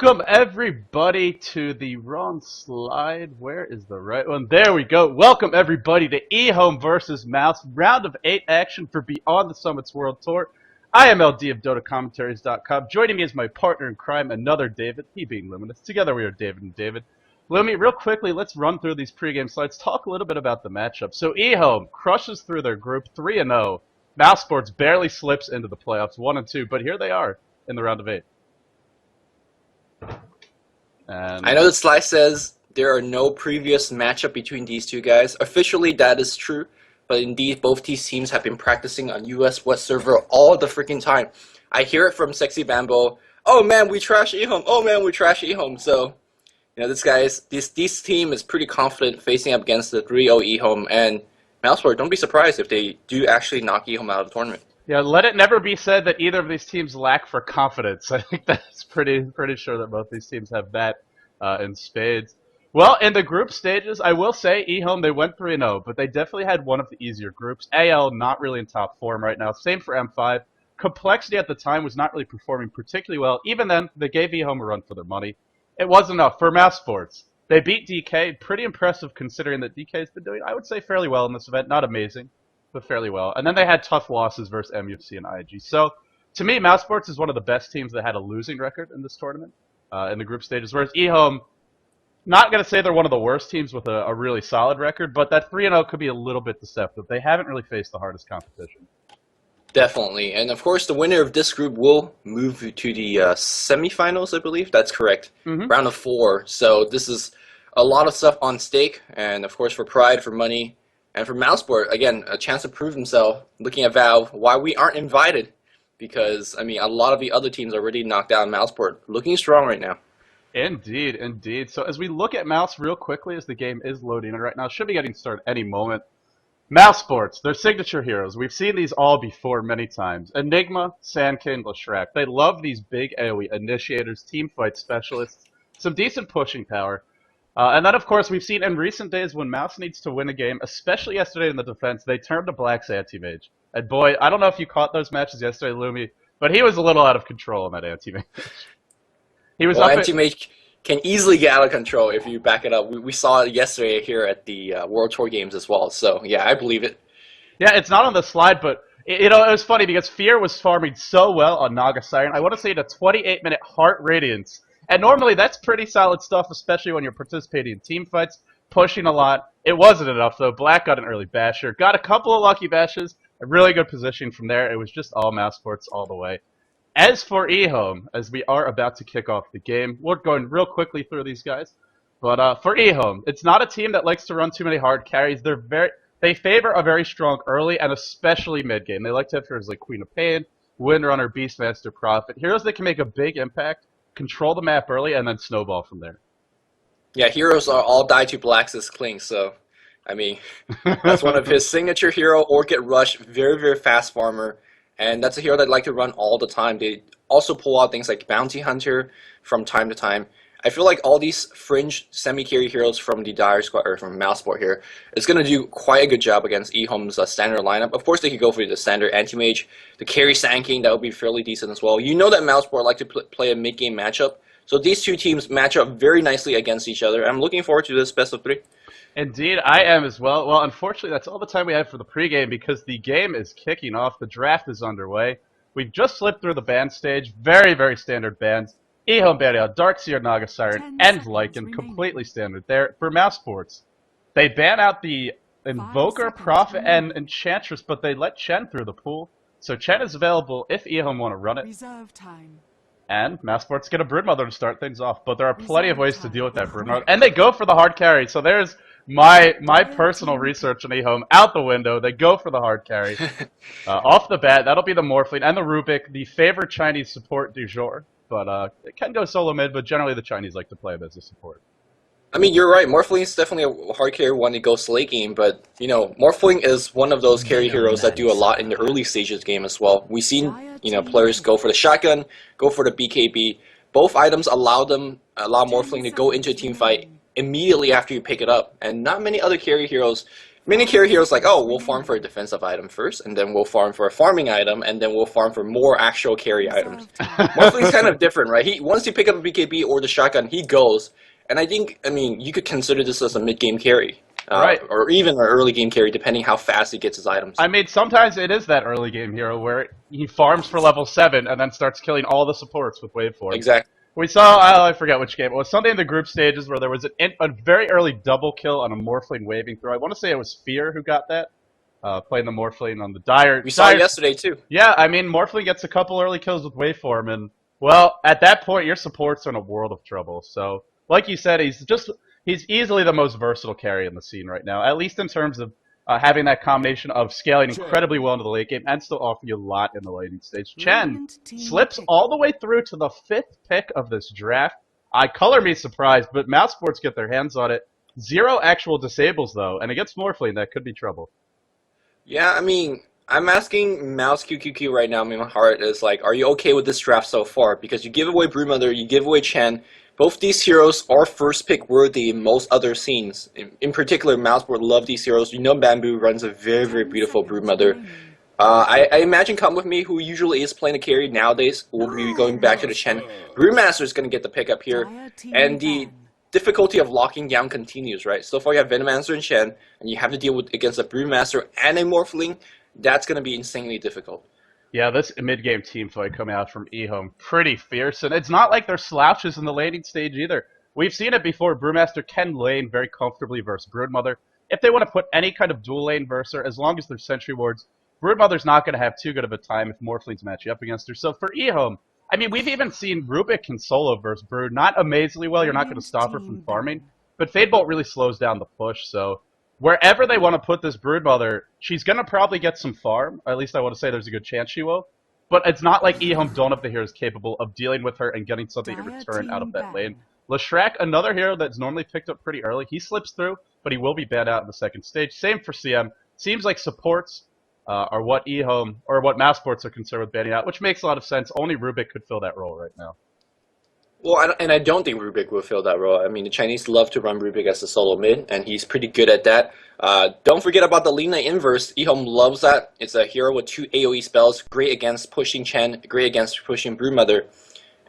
Welcome everybody to the wrong slide. Where is the right one? There we go. Welcome everybody to EHOME versus mouz, round of 8 action for Beyond the Summits World Tour. I am LD of dotacommentaries.com. Joining me is my partner in crime, another David, he being Luminous. Together we are David and David. Lumi, real quickly, let's run through these pregame slides, talk a little bit about the matchup. So EHOME crushes through their group 3-0. mousesports barely slips into the playoffs 1-2, but here they are in the round of 8. And I know the slide says there are no previous matchup between these two guys. Officially, that is true, but indeed, both these teams have been practicing on US West server all the freaking time. I hear it from Sexybamboe. Oh man, we trash EHOME. Oh man, we trash EHOME. So, you know, this team is pretty confident facing up against the 3-0 EHOME, and mousesports, don't be surprised if they do actually knock EHOME out of the tournament. yeah, let it never be said that either of these teams lack for confidence. I think that's pretty sure that both these teams have that in spades. Well, in the group stages, I will say EHOME, they went 3-0, but they definitely had one of the easier groups. AL not really in top form right now. Same for M5. Complexity at the time was not really performing particularly well. Even then, they gave EHOME a run for their money. It wasn't enough for mousesports. They beat DK. Pretty impressive considering that DK's been doing, I would say, fairly well in this event. Not amazing, but fairly well. And then they had tough losses versus MUFC and IG. So, to me, mousesports is one of the best teams that had a losing record in this tournament in the group stages. Whereas EHOME, not going to say they're one of the worst teams with a really solid record, but that 3-0 could be a little bit deceptive. They haven't really faced the hardest competition. Definitely, and of course, the winner of this group will move to the semifinals, I believe. That's correct. Round of 4. So this is a lot of stuff on stake, and of course, for pride, for money, and for mousesports, again, a chance to prove himself. Looking at Valve, why we aren't invited, because I mean, a lot of the other teams already knocked out mousesports. Looking strong right now. Indeed, indeed. So as we look at mouz real quickly, as the game is loading right now, should be getting started any moment. mousesports, their signature heroes. We've seen these all before many times. Enigma, Sandkin, Leshrac. They love these big AoE initiators, teamfight specialists, some decent pushing power. And then, of course, we've seen in recent days when mouz needs to win a game, especially yesterday in the defense, they turned to Black's anti-mage. And boy, I don't know if you caught those matches yesterday, Lumi, but he was a little out of control on that anti-mage. He was anti-mage can easily get out of control if you back it up. We saw it yesterday here at the World Tour Games as well. So, yeah, I believe it. Yeah, it's not on the slide, but, you know, it was funny because Fear was farming so well on Naga Siren. I want to say the 28-minute Heart Radiance. And normally that's pretty solid stuff, especially when you're participating in team fights, pushing a lot. It wasn't enough, though. Black got an early basher. Got a couple of lucky bashes. A really good position from there. It was just all mousesports all the way. As for EHOME, as we are about to kick off the game, we're going real quickly through these guys. But for EHOME, it's not a team that likes to run too many hard carries. They favor a very strong early and especially mid game. They like to have heroes like Queen of Pain, Windrunner, Beastmaster, Prophet. Heroes that can make a big impact, control the map early, and then snowball from there. Yeah, heroes are all die to Black's Kling, so I mean, that's one of his signature hero, Orchid Rush, very, very fast farmer. And that's a hero that I like to run all the time. They also pull out things like Bounty Hunter from time to time. I feel like all these fringe semi-carry heroes from the Dire Squad, or from mousesports here, is going to do quite a good job against EHOME's standard lineup. Of course, they could go for the standard Anti-Mage, the carry Sand King, that would be fairly decent as well. You know that mousesports like to play a mid-game matchup. So these two teams match up very nicely against each other. I'm looking forward to this best of 3. Indeed, I am as well. Well, unfortunately, that's all the time we have for the pregame because the game is kicking off. The draft is underway. We've just slipped through the band stage. Very, very standard bands. EHOME banned out Darkseer, Naga Siren, and Lycan. Completely standard there. For mousesports, they ban out the Invoker, Prophet, and Enchantress, but they let Chen through the pool. So Chen is available if EHOME want to run it. Reserve time. And mousesports get a Broodmother to start things off. But there are plenty of ways to deal with that Broodmother. And they go for the hard carry. So there's my personal research on EHOME out the window. They go for the hard carry. Off the bat, that'll be the Morphling and the Rubik, the favorite Chinese support du jour. But it can go solo mid, but generally the Chinese like to play him as a support. I mean, you're right. Morphling is definitely a hard carry when it goes late game, but, you know, Morphling is one of those carry heroes that do a lot in the early stages game as well. We've seen, you know, players go for the shotgun, go for the BKB. Both items allow Morphling to go into a team fight immediately after you pick it up, and not many other carry heroes Mini carry heroes like, oh, we'll farm for a defensive item first, and then we'll farm for a farming item, and then we'll farm for more actual carry items. Morphling's kind of different, right? Once you pick up a BKB or the shotgun, he goes. And I mean, you could consider this as a mid-game carry. Right. Or even an early game carry, depending how fast he gets his items. I mean, sometimes it is that early game hero where he farms for level 7 and then starts killing all the supports with waveform. Exactly. We saw, I forget which game, it was something in the group stages where there was a very early double kill on a Morphling waving through. I want to say it was Fear who got that, playing the Morphling on the Dire. We saw it yesterday, too. Yeah, I mean, Morphling gets a couple early kills with waveform, and, well, at that point, your supports are in a world of trouble. So, like you said, he's easily the most versatile carry in the scene right now, at least in terms of having that combination of scaling incredibly well into the late game and still offering you a lot in the laning stage. Chen slips all the way through to the 5th pick of this draft. Color me surprised, but mousesports get their hands on it. 0 actual disables, though, and against Morphling, that could be trouble. Yeah, I mean, I'm asking Mouse QQQ right now, I mean, my heart is like, are you okay with this draft so far? Because you give away Broodmother, you give away Chen. Both these heroes are first pick worthy in most other scenes. In particular, Mouseboard love these heroes. You know Bamboo runs a very, very beautiful Broodmother. I imagine Come With Me, who usually is playing a carry nowadays, will be going back to the Chen. Broodmaster is going to get the pick up here. And the difficulty of locking down continues, right? So far you have Venomancer and Chen, and you have to deal with against a Broodmaster and a Morphling. That's going to be insanely difficult. Yeah, this mid-game team fight coming out from EHOME, pretty fierce, and it's not like they're slouches in the laning stage either. We've seen it before. Brewmaster can lane very comfortably versus Broodmother. If they want to put any kind of dual lane versus her, as long as they're sentry wards, Broodmother's not going to have too good of a time if Morphling's matching up against her. So for EHOME, I mean, we've even seen Rubik can solo versus Brood, not amazingly well. You're not going to stop her from farming, but Fadebolt really slows down the push, so wherever they want to put this Broodmother, she's going to probably get some farm. At least I want to say there's a good chance she will. But it's not like EHOME don't have the heroes capable of dealing with her and getting something in return out of that lane. Leshrac, another hero that's normally picked up pretty early. He slips through, but he will be banned out in the second stage. Same for CM. Seems like supports are what EHOME, or what mousesports are concerned with banning out, which makes a lot of sense. Only Rubik could fill that role right now. Well, I don't think Rubik will fill that role. I mean, the Chinese love to run Rubik as a solo mid, and he's pretty good at that. Don't forget about the Lina Inverse. EHOME loves that. It's a hero with 2 AoE spells, great against pushing Chen, great against pushing Broodmother.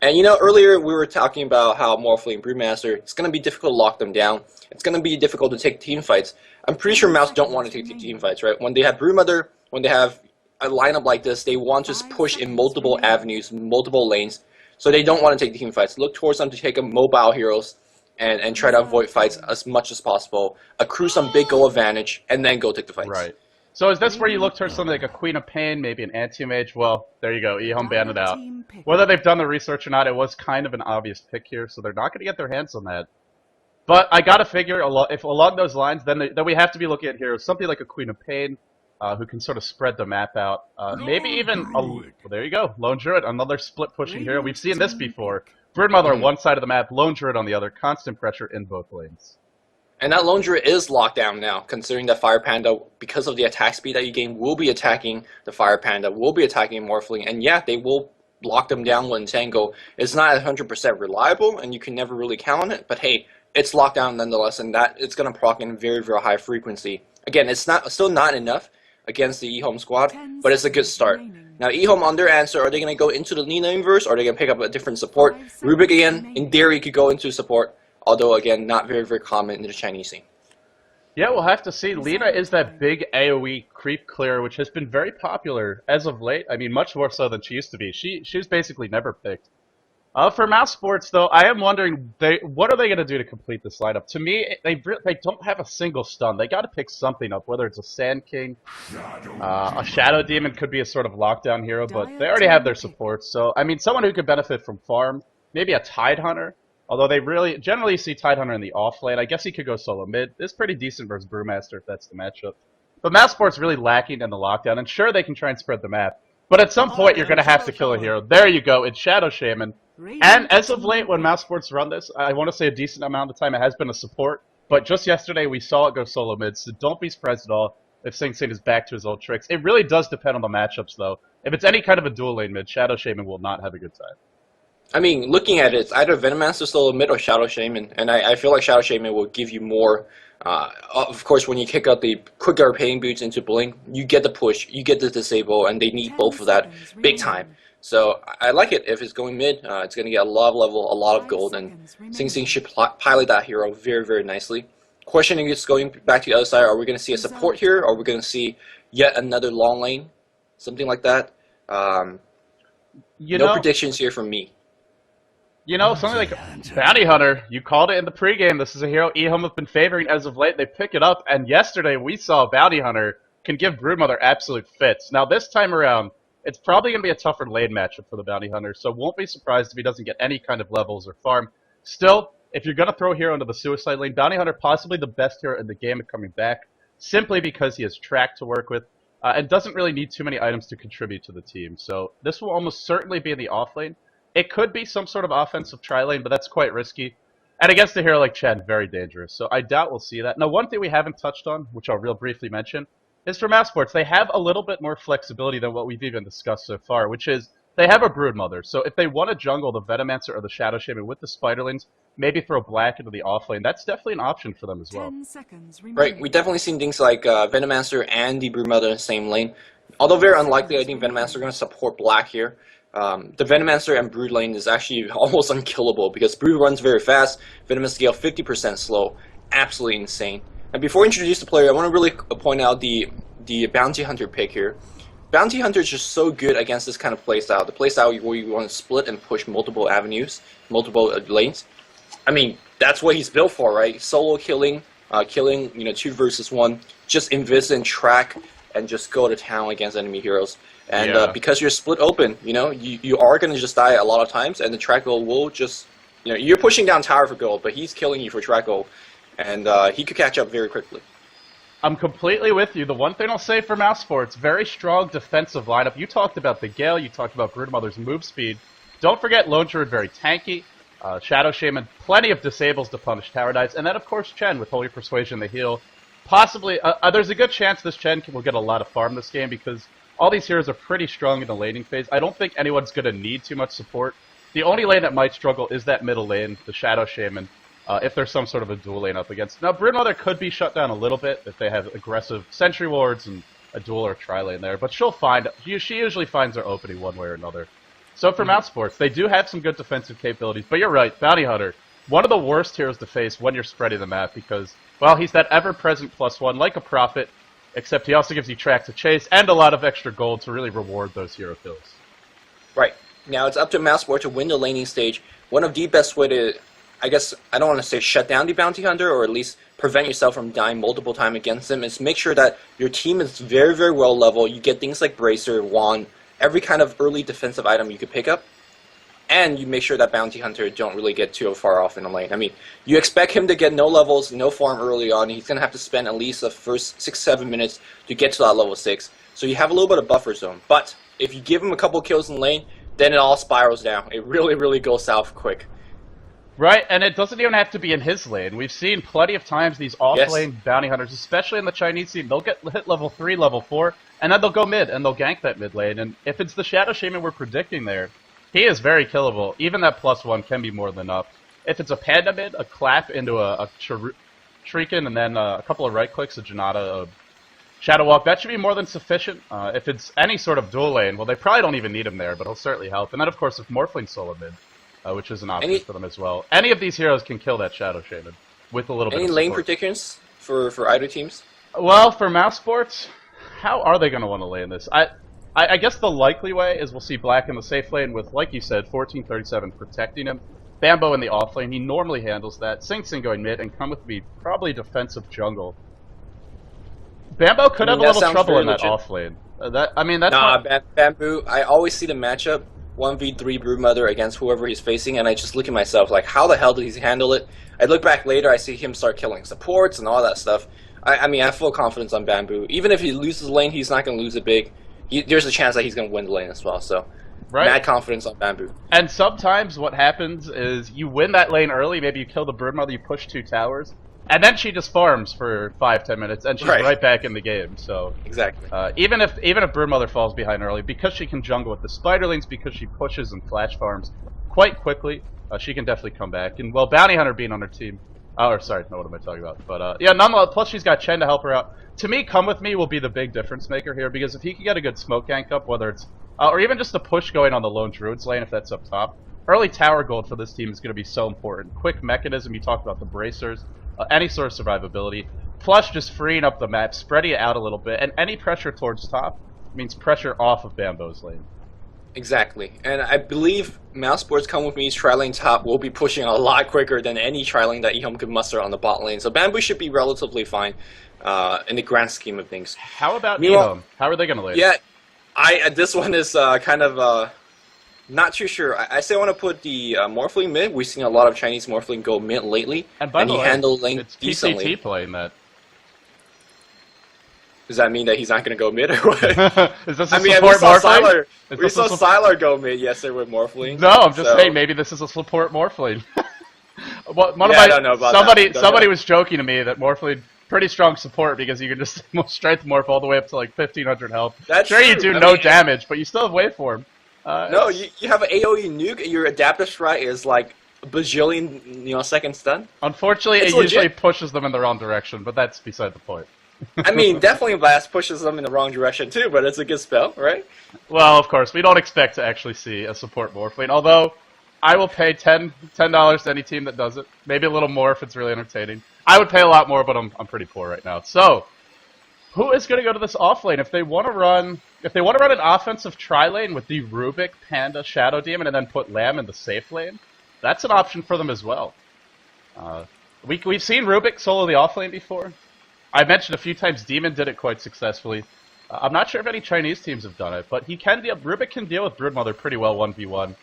And you know, earlier we were talking about how Morphling and Broodmaster, it's going to be difficult to lock them down. It's going to be difficult to take team fights. I'm pretty sure Mouse don't want to take team fights, right? When they have Broodmother, when they have a lineup like this, they want to push in multiple avenues, multiple lanes. So they don't want to take the team fights. Look towards them to take them mobile heroes and try to avoid fights as much as possible. Accrue some big goal advantage, and then go take the fights. Right. So is this where you look towards something like a Queen of Pain, maybe an Anti-Mage? Well, there you go. EHOME banned it out. Whether they've done the research or not, it was kind of an obvious pick here, so they're not going to get their hands on that. But I got to figure, if along those lines, then we have to be looking at heroes. Something like a Queen of Pain, who can sort of spread the map out. Maybe even, well, there you go, Lone Druid, another split pushing hero. We've seen this before. Broodmother on one side of the map, Lone Druid on the other, constant pressure in both lanes. And that Lone Druid is locked down now, considering that Fire Panda, because of the attack speed that you gain, will be attacking the Fire Panda, will be attacking Morphling, and yeah, they will lock them down when Tango. It's not 100% reliable, and you can never really count on it, but hey, it's locked down nonetheless, and that it's going to proc in very, very high frequency. Again, it's still not enough against the EHOME squad, but it's a good start. Now, EHOME on their answer, are they going to go into the Lina Inverse, or are they going to pick up a different support? Rubik, again, in theory, could go into support, although, again, not very, very common in the Chinese scene. Yeah, we'll have to see. Lina is that big AoE creep clear, which has been very popular as of late. I mean, much more so than she used to be. She was basically never picked. For mousesports, though, I am wondering, what are they going to do to complete this lineup? To me, they don't have a single stun. They got to pick something up, whether it's a Sand King, a Shadow Demon could be a sort of lockdown hero, but they already have their supports. So, I mean, someone who could benefit from farm, maybe a Tide Hunter, although they generally see Tide Hunter in the off lane. I guess he could go solo mid. It's pretty decent versus Brewmaster if that's the matchup. But mousesports really lacking in the lockdown, and sure, they can try and spread the map. But at some point, you're going to have to kill a hero. There you go, it's Shadow Shaman. And as of late, when mousesports run this, I want to say a decent amount of time it has been a support. But just yesterday, we saw it go solo mid, so don't be surprised at all if Sing Sing is back to his old tricks. It really does depend on the matchups, though. If it's any kind of a dual lane mid, Shadow Shaman will not have a good time. I mean, looking at it, it's either Venomancer solo mid or Shadow Shaman, and I feel like Shadow Shaman will give you more. Of course, when you kick out the quicker paying boots into Blink, you get the push, you get the disable, and they need both of that big time. So I like it if it's going mid. It's going to get a lot of level, a lot of gold, and Sing Sing should pilot that hero very, very nicely. Questioning is going back to the other side. Are we going to see a support here, or are we going to see yet another long lane? Something like that. No predictions here from me. You know, something like Bounty Hunter, you called it in the pregame. This is a hero EHOME have been favoring as of late. They pick it up, and yesterday we saw Bounty Hunter can give Broodmother absolute fits. Now this time around, it's probably going to be a tougher lane matchup for the Bounty Hunter, so won't be surprised if he doesn't get any kind of levels or farm. Still, if you're going to throw a hero into the suicide lane, Bounty Hunter possibly the best hero in the game at coming back, simply because he has track to work with, and doesn't really need too many items to contribute to the team. So this will almost certainly be in the off lane. It could be some sort of offensive tri-lane, but that's quite risky. And against a hero like Chen, very dangerous. So I doubt we'll see that. Now, one thing we haven't touched on, which I'll real briefly mention, is for mousesports. They have a little bit more flexibility than what we've even discussed so far, which is they have a Broodmother. So if they want to jungle the Venomancer or the Shadow Shaman with the Spiderlings, maybe throw Black into the off lane, that's definitely an option for them as well. Right, we've definitely seen things like Venomancer and the Broodmother in the same lane. Although very unlikely, I think Venomancer are going to support Black here. The Venomancer and Brood lane is actually almost unkillable because Brood runs very fast, Venomancer scale 50% slow, absolutely insane. And before I introduce the player, I want to really point out the Bounty Hunter pick here. Bounty Hunter is just so good against this kind of playstyle, the playstyle where you want to split and push multiple avenues, multiple lanes. I mean, that's what he's built for, right? Solo killing, 2 versus 1, just invest and track and just go to town against enemy heroes. And because you're split open, you are going to just die a lot of times, and the track goal will just, you're pushing down tower for gold, but he's killing you for track goal, and he could catch up very quickly. I'm completely with you. The one thing I'll say for mousesports, very strong defensive lineup. You talked about the Gale, you talked about Broodmother's move speed. Don't forget Lone Druid, very tanky. Shadow Shaman, plenty of disables to punish tower dives, and then of course Chen with Holy Persuasion, the heal. Possibly, there's a good chance this Chen will get a lot of farm this game because all these heroes are pretty strong in the laning phase. I don't think anyone's going to need too much support. The only lane that might struggle is that middle lane, the Shadow Shaman, if there's some sort of a dual lane up against. Now, Broodmother could be shut down a little bit if they have aggressive sentry wards and a dual or tri-lane there, but she usually finds her opening one way or another. So for mousesports, they do have some good defensive capabilities, but you're right, Bounty Hunter, one of the worst heroes to face when you're spreading the map because, well, he's that ever-present +1 like a Prophet, except he also gives you track to chase and a lot of extra gold to really reward those hero kills. Right. Now it's up to mousesports to win the laning stage. One of the best way to, I guess, I don't want to say shut down the Bounty Hunter, or at least prevent yourself from dying multiple times against him, is make sure that your team is very, very well leveled. You get things like Bracer, Wand, every kind of early defensive item you could pick up. And you make sure that Bounty Hunter don't really get too far off in the lane. I mean, you expect him to get no levels, no farm early on. He's going to have to spend at least the first 6-7 minutes to get to that level 6. So you have a little bit of buffer zone. But if you give him a couple kills in the lane, then it all spirals down. It really, really goes south quick. Right, and it doesn't even have to be in his lane. We've seen plenty of times these off-lane Bounty Hunters, especially in the Chinese scene, they'll get hit level 3, level 4, and then they'll go mid, and they'll gank that mid lane. And if it's the Shadow Shaman we're predicting there, he is very killable. Even that +1 can be more than enough. If it's a Panda mid, a clap into a Shuriken, and then a couple of right clicks, a Janata, a Shadow Walk, that should be more than sufficient. If it's any sort of dual lane, well, they probably don't even need him there, but he'll certainly help. And then, of course, if Morphling solo mid, which is an option for them as well. Any of these heroes can kill that Shadow Shaman with a little bit of support. Any lane predictions for either teams? Well, for mousesports, how are they going to want to lane this? I guess the likely way is we'll see Black in the safe lane with, like you said, 1437 protecting him. Bamboe in the off lane, he normally handles that. Sing Sing going mid, and Comewithme probably defensive jungle. Bamboe could have a little trouble in that off lane. Bamboo, I always see the matchup, 1v3 Broodmother against whoever he's facing, and I just look at myself like, how the hell did he handle it? I look back later, I see him start killing supports and all that stuff. I mean, I have full confidence on Bamboo. Even if he loses the lane, he's not going to lose it big. There's a chance that he's going to win the lane as well, so mad confidence on Bamboo. And sometimes what happens is you win that lane early, maybe you kill the Broodmother, you push 2 towers, and then she just farms for 5-10 minutes, and she's right back in the game. So exactly. Even if Broodmother falls behind early, because she can jungle with the Spiderlings, because she pushes and flash farms quite quickly, she can definitely come back. And well, Bounty Hunter being on her team, or sorry, no, what am I talking about? But yeah, nonetheless, plus she's got Chen to help her out. To me, Come With Me will be the big difference maker here, because if he can get a good smoke gank up, whether it's or even just a push going on the lone druid's lane if that's up top, early tower gold for this team is going to be so important. Quick mechanism, you talked about the bracers, any sort of survivability, plus just freeing up the map, spreading it out a little bit, and any pressure towards top means pressure off of Bamboe's lane. Exactly, and I believe mousesports Come With Me's tri-lane top will be pushing a lot quicker than any tri-lane that EHOME could muster on the bot lane, so Bamboe should be relatively fine in the grand scheme of things. How about EHOME? How are they going to lane? Yeah, this one is kind of not too sure. I say I want to put the Morphling mid. We've seen a lot of Chinese Morphling go mid lately, and by the he way, handled lane it's decently. PCT playing that. Does that mean that he's not going to go mid or what? Is this a I mean, support Morphling? We saw Sylar go mid yesterday with Morphling. No, I'm just saying maybe this is a support Morphling. I don't know about somebody was joking to me that Morphling pretty strong support because you can just strength morph all the way up to like 1500 health. That's sure, true. you do no damage, but you still have waveform. No, you have an AoE nuke, and your adaptive strike is like a bajillion, second stun. Unfortunately, it usually pushes them in the wrong direction, but that's beside the point. I mean, definitely Blast pushes them in the wrong direction too, but it's a good spell, right? Well, of course, we don't expect to actually see a support Morphling, although I will pay $10 to any team that does it. Maybe a little more if it's really entertaining. I would pay a lot more, but I'm pretty poor right now. So, who is going to go to this off lane if they want to run? If they want to run an offensive tri-lane with the Rubik, Panda, Shadow Demon, and then put Lamb in the safe lane, that's an option for them as well. We've seen Rubik solo the off lane before. I mentioned a few times Demon did it quite successfully. I'm not sure if any Chinese teams have done it, but Rubik can deal with Broodmother pretty well 1v1.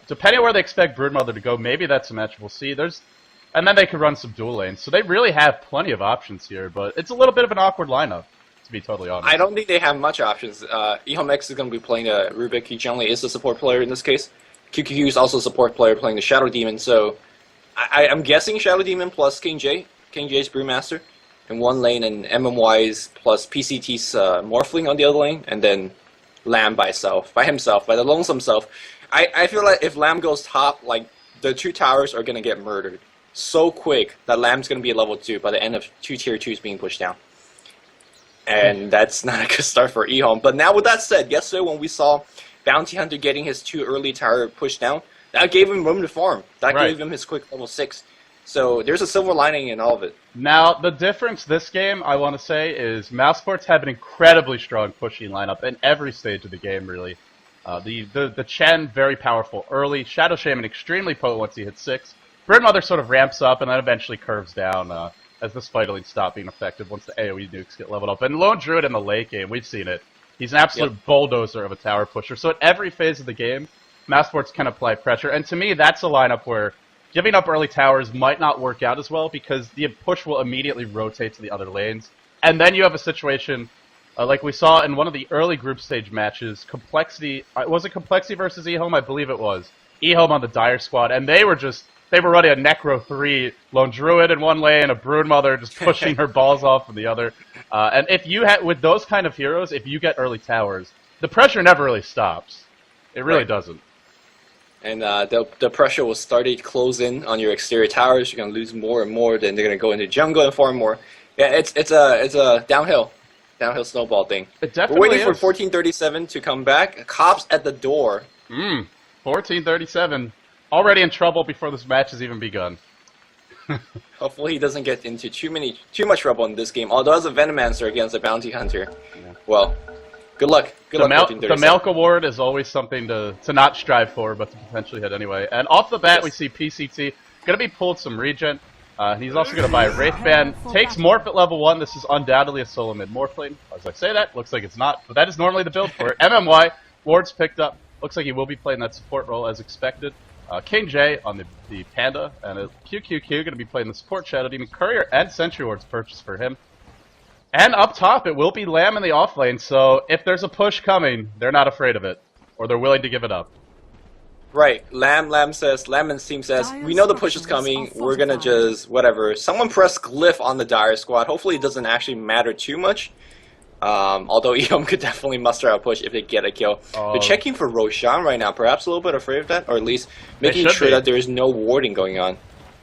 Depending on where they expect Broodmother to go, maybe that's a match we'll see. And then they could run some dual lanes. So they really have plenty of options here, but it's a little bit of an awkward lineup, to be totally honest. I don't think they have much options. EHOME X is going to be playing Rubik. He generally is a support player in this case. QQQ is also a support player playing the Shadow Demon, so I'm guessing Shadow Demon plus kingj, kingj's Brewmaster in one lane, and MMY's plus PCT's Morphling on the other lane, and then Lamb by himself, by the lonesome self. I feel like if Lamb goes top, like, the two towers are going to get murdered so quick that Lamb's going to be a level 2 by the end of 2 tier 2s being pushed down. And that's not a good start for EHOME. But now with that said, yesterday when we saw Bounty Hunter getting his 2 early tower pushed down, that gave him room to farm. That gave him his quick level 6. So there's a silver lining in all of it. Now, the difference this game, I want to say, is mousesports have an incredibly strong pushing lineup in every stage of the game, really. The Chen, very powerful early. Shadow Shaman, extremely potent once he hits 6. Broodmother sort of ramps up and then eventually curves down as the Spiderlings stop being effective once the AoE nukes get leveled up. And Lone Druid in the late game, we've seen it. He's an absolute bulldozer of a tower pusher. So at every phase of the game, mousesports can apply pressure. And to me, that's a lineup where giving up early towers might not work out as well because the push will immediately rotate to the other lanes. And then you have a situation like we saw in one of the early group stage matches, Complexity, was it Complexity versus EHOME? I believe it was. EHOME on the Dire squad, and they were running a Necro 3, Lone Druid in one lane, a Broodmother just pushing her balls off in the other. And if you with those kind of heroes, if you get early towers, the pressure never really stops. It really doesn't. And the pressure will start to close in on your exterior towers. You're gonna lose more and more. Then they're gonna go into jungle and farm more. Yeah, it's a downhill snowball thing. It definitely We're waiting for 1437 to come back. Cops at the door. 1437. Already in trouble before this match has even begun. Hopefully he doesn't get into too much trouble in this game. Although as a Venomancer against a Bounty Hunter, well, good luck. Good luck. The Milk Award is always something to not strive for, but to potentially hit anyway. And off the bat, we see PCT going to be pulled some regen. He's also going to buy a Wraithband. Takes Morph at level 1. This is undoubtedly a solo mid Morphling. As I say that, looks like it's not, but that is normally the build for it. MMY, Ward's picked up. Looks like he will be playing that support role as expected. kingj on the Panda, and QQQ going to be playing the support Shadow Demon. Courier and Sentry Ward's purchased for him. And up top, it will be Lamb in the off lane, so if there's a push coming, they're not afraid of it. Or they're willing to give it up. Right. Lamb and team says, we know the push is coming, we're gonna just, whatever. Someone press Glyph on the Dire squad. Hopefully it doesn't actually matter too much. Although EHOME could definitely muster out a push if they get a kill. They're checking for Roshan right now, perhaps a little bit afraid of that, or at least making sure that there is no warding going on.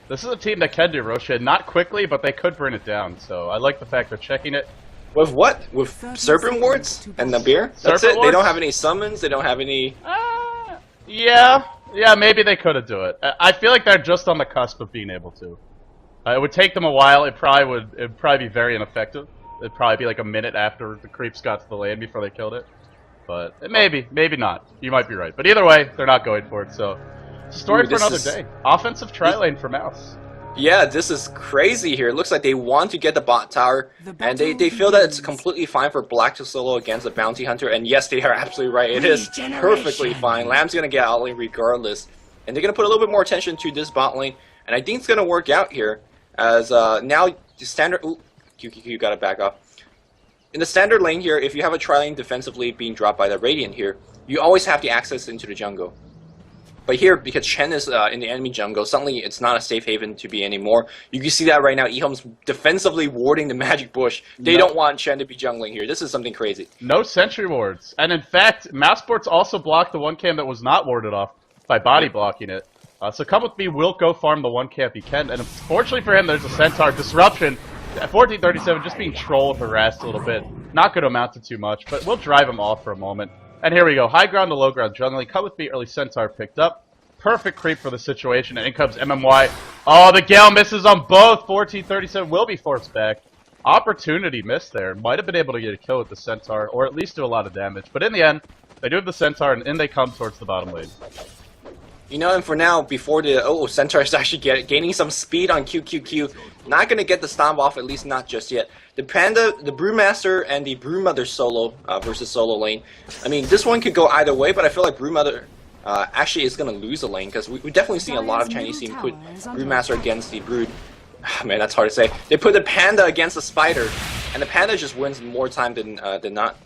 This is a team that can do Roshan, not quickly, but they could burn it down, so I like the fact they're checking it. With what? With Serpent Wards and the beer? That's it? They don't have any summons, they don't have any... Yeah, maybe they could have do it. I feel like they're just on the cusp of being able to. It would take them a while, it'd probably be very ineffective. It'd probably be like a minute after the creeps got to the lane before they killed it. But maybe not. You might be right. But either way, they're not going for it, so... It's a story for another day. Offensive tri-lane for mouz. Yeah, this is crazy here. It looks like they want to get the bot tower, and they feel that it's completely fine for Black to solo against the Bounty Hunter, and yes, they are absolutely right. It is perfectly fine. Lamb's going to get out lane regardless, and they're going to put a little bit more attention to this bot lane, and I think it's going to work out here, as now the standard... Ooh, QQQ got to back off. In the standard lane here, if you have a tri-lane defensively being dropped by the Radiant here, you always have the access into the jungle. But here, because Chen is in the enemy jungle, suddenly it's not a safe haven to be anymore. You can see that right now. EHOME's defensively warding the magic bush. They don't want Chen to be jungling here. This is something crazy. No sentry wards. And in fact, mousesports also blocked the one cam that was not warded off by body blocking it. So come with me, we'll go farm the one camp he can. And fortunately for him, there's a Centaur disruption. At 1437, just being trolled, harassed a little bit. Not going to amount to too much, but we'll drive him off for a moment. And here we go. High ground to low ground jungling. Come with me, early Centaur picked up. Perfect creep for the situation, and in comes MMY. Oh, the Gale misses on both. 1437 will be forced back. Opportunity missed there. Might have been able to get a kill with the Centaur, or at least do a lot of damage. But in the end, they do have the Centaur, and in they come towards the bottom lane. You know, and for now, before the... Oh, Centaur is actually gaining some speed on QQQ. Not going to get the stomp off, at least not just yet. The Panda, the Brewmaster, and the Brewmother solo versus solo lane. I mean, this one could go either way, but I feel like Brewmother... actually is going to lose a lane, because we definitely see a lot of Chinese team put Brewmaster against the Brood. Man, that's hard to say. They put the Panda against the Spider, and the Panda just wins more time than not.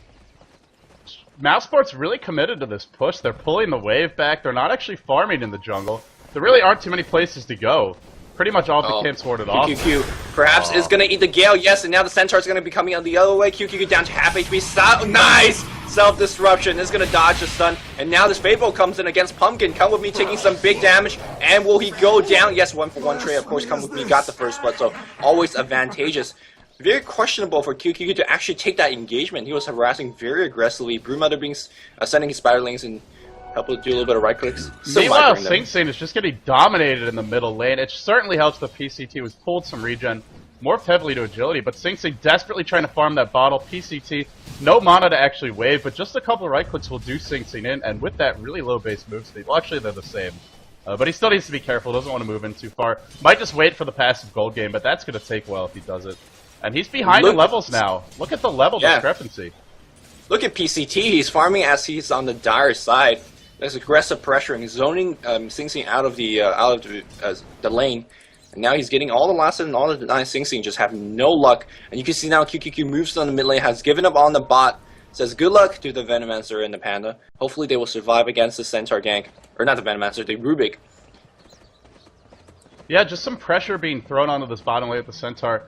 mousesports really committed to this push. They're pulling the wave back. They're not actually farming in the jungle. There really aren't too many places to go. Pretty much all the camps warded off. QQQ perhaps is going to eat the Gale, yes, and now the Centaur's going to be coming out the other way. QQQ down to half HP. Stop. Nice! Self-disruption is going to dodge the stun, and now this Fable comes in against Pumpkin. Come with me, taking some big damage, and will he go down? Yes, 1-for-1 trade, of course. Come with me, got the first blood, so always advantageous. Very questionable for QQQ to actually take that engagement. He was harassing very aggressively. Brewmother being sending his spiderlings and help to do a little bit of right clicks. Meanwhile, Sing is just getting dominated in the middle lane. It certainly helps the PCT was pulled some regen, morphed heavily to agility, but Sing desperately trying to farm that bottle. PCT, no mana to actually wave, but just a couple of right clicks will do Sing in, and with that really low base move speed, well actually they're the same. But he still needs to be careful, doesn't want to move in too far. Might just wait for the passive gold game, but that's going to take well if he does it. And he's behind the levels now. Look at the level discrepancy. Look at PCT, he's farming as he's on the dire side. There's aggressive pressuring, zoning Sing out of the lane. And now he's getting all the last and all the nice Sing just have no luck. And you can see now QQQ moves on the mid lane, has given up on the bot. Says good luck to the Venomancer and the Panda. Hopefully they will survive against the Centaur gank. Or not the Venomancer, the Rubik. Yeah, just some pressure being thrown onto this bottom lane with the Centaur.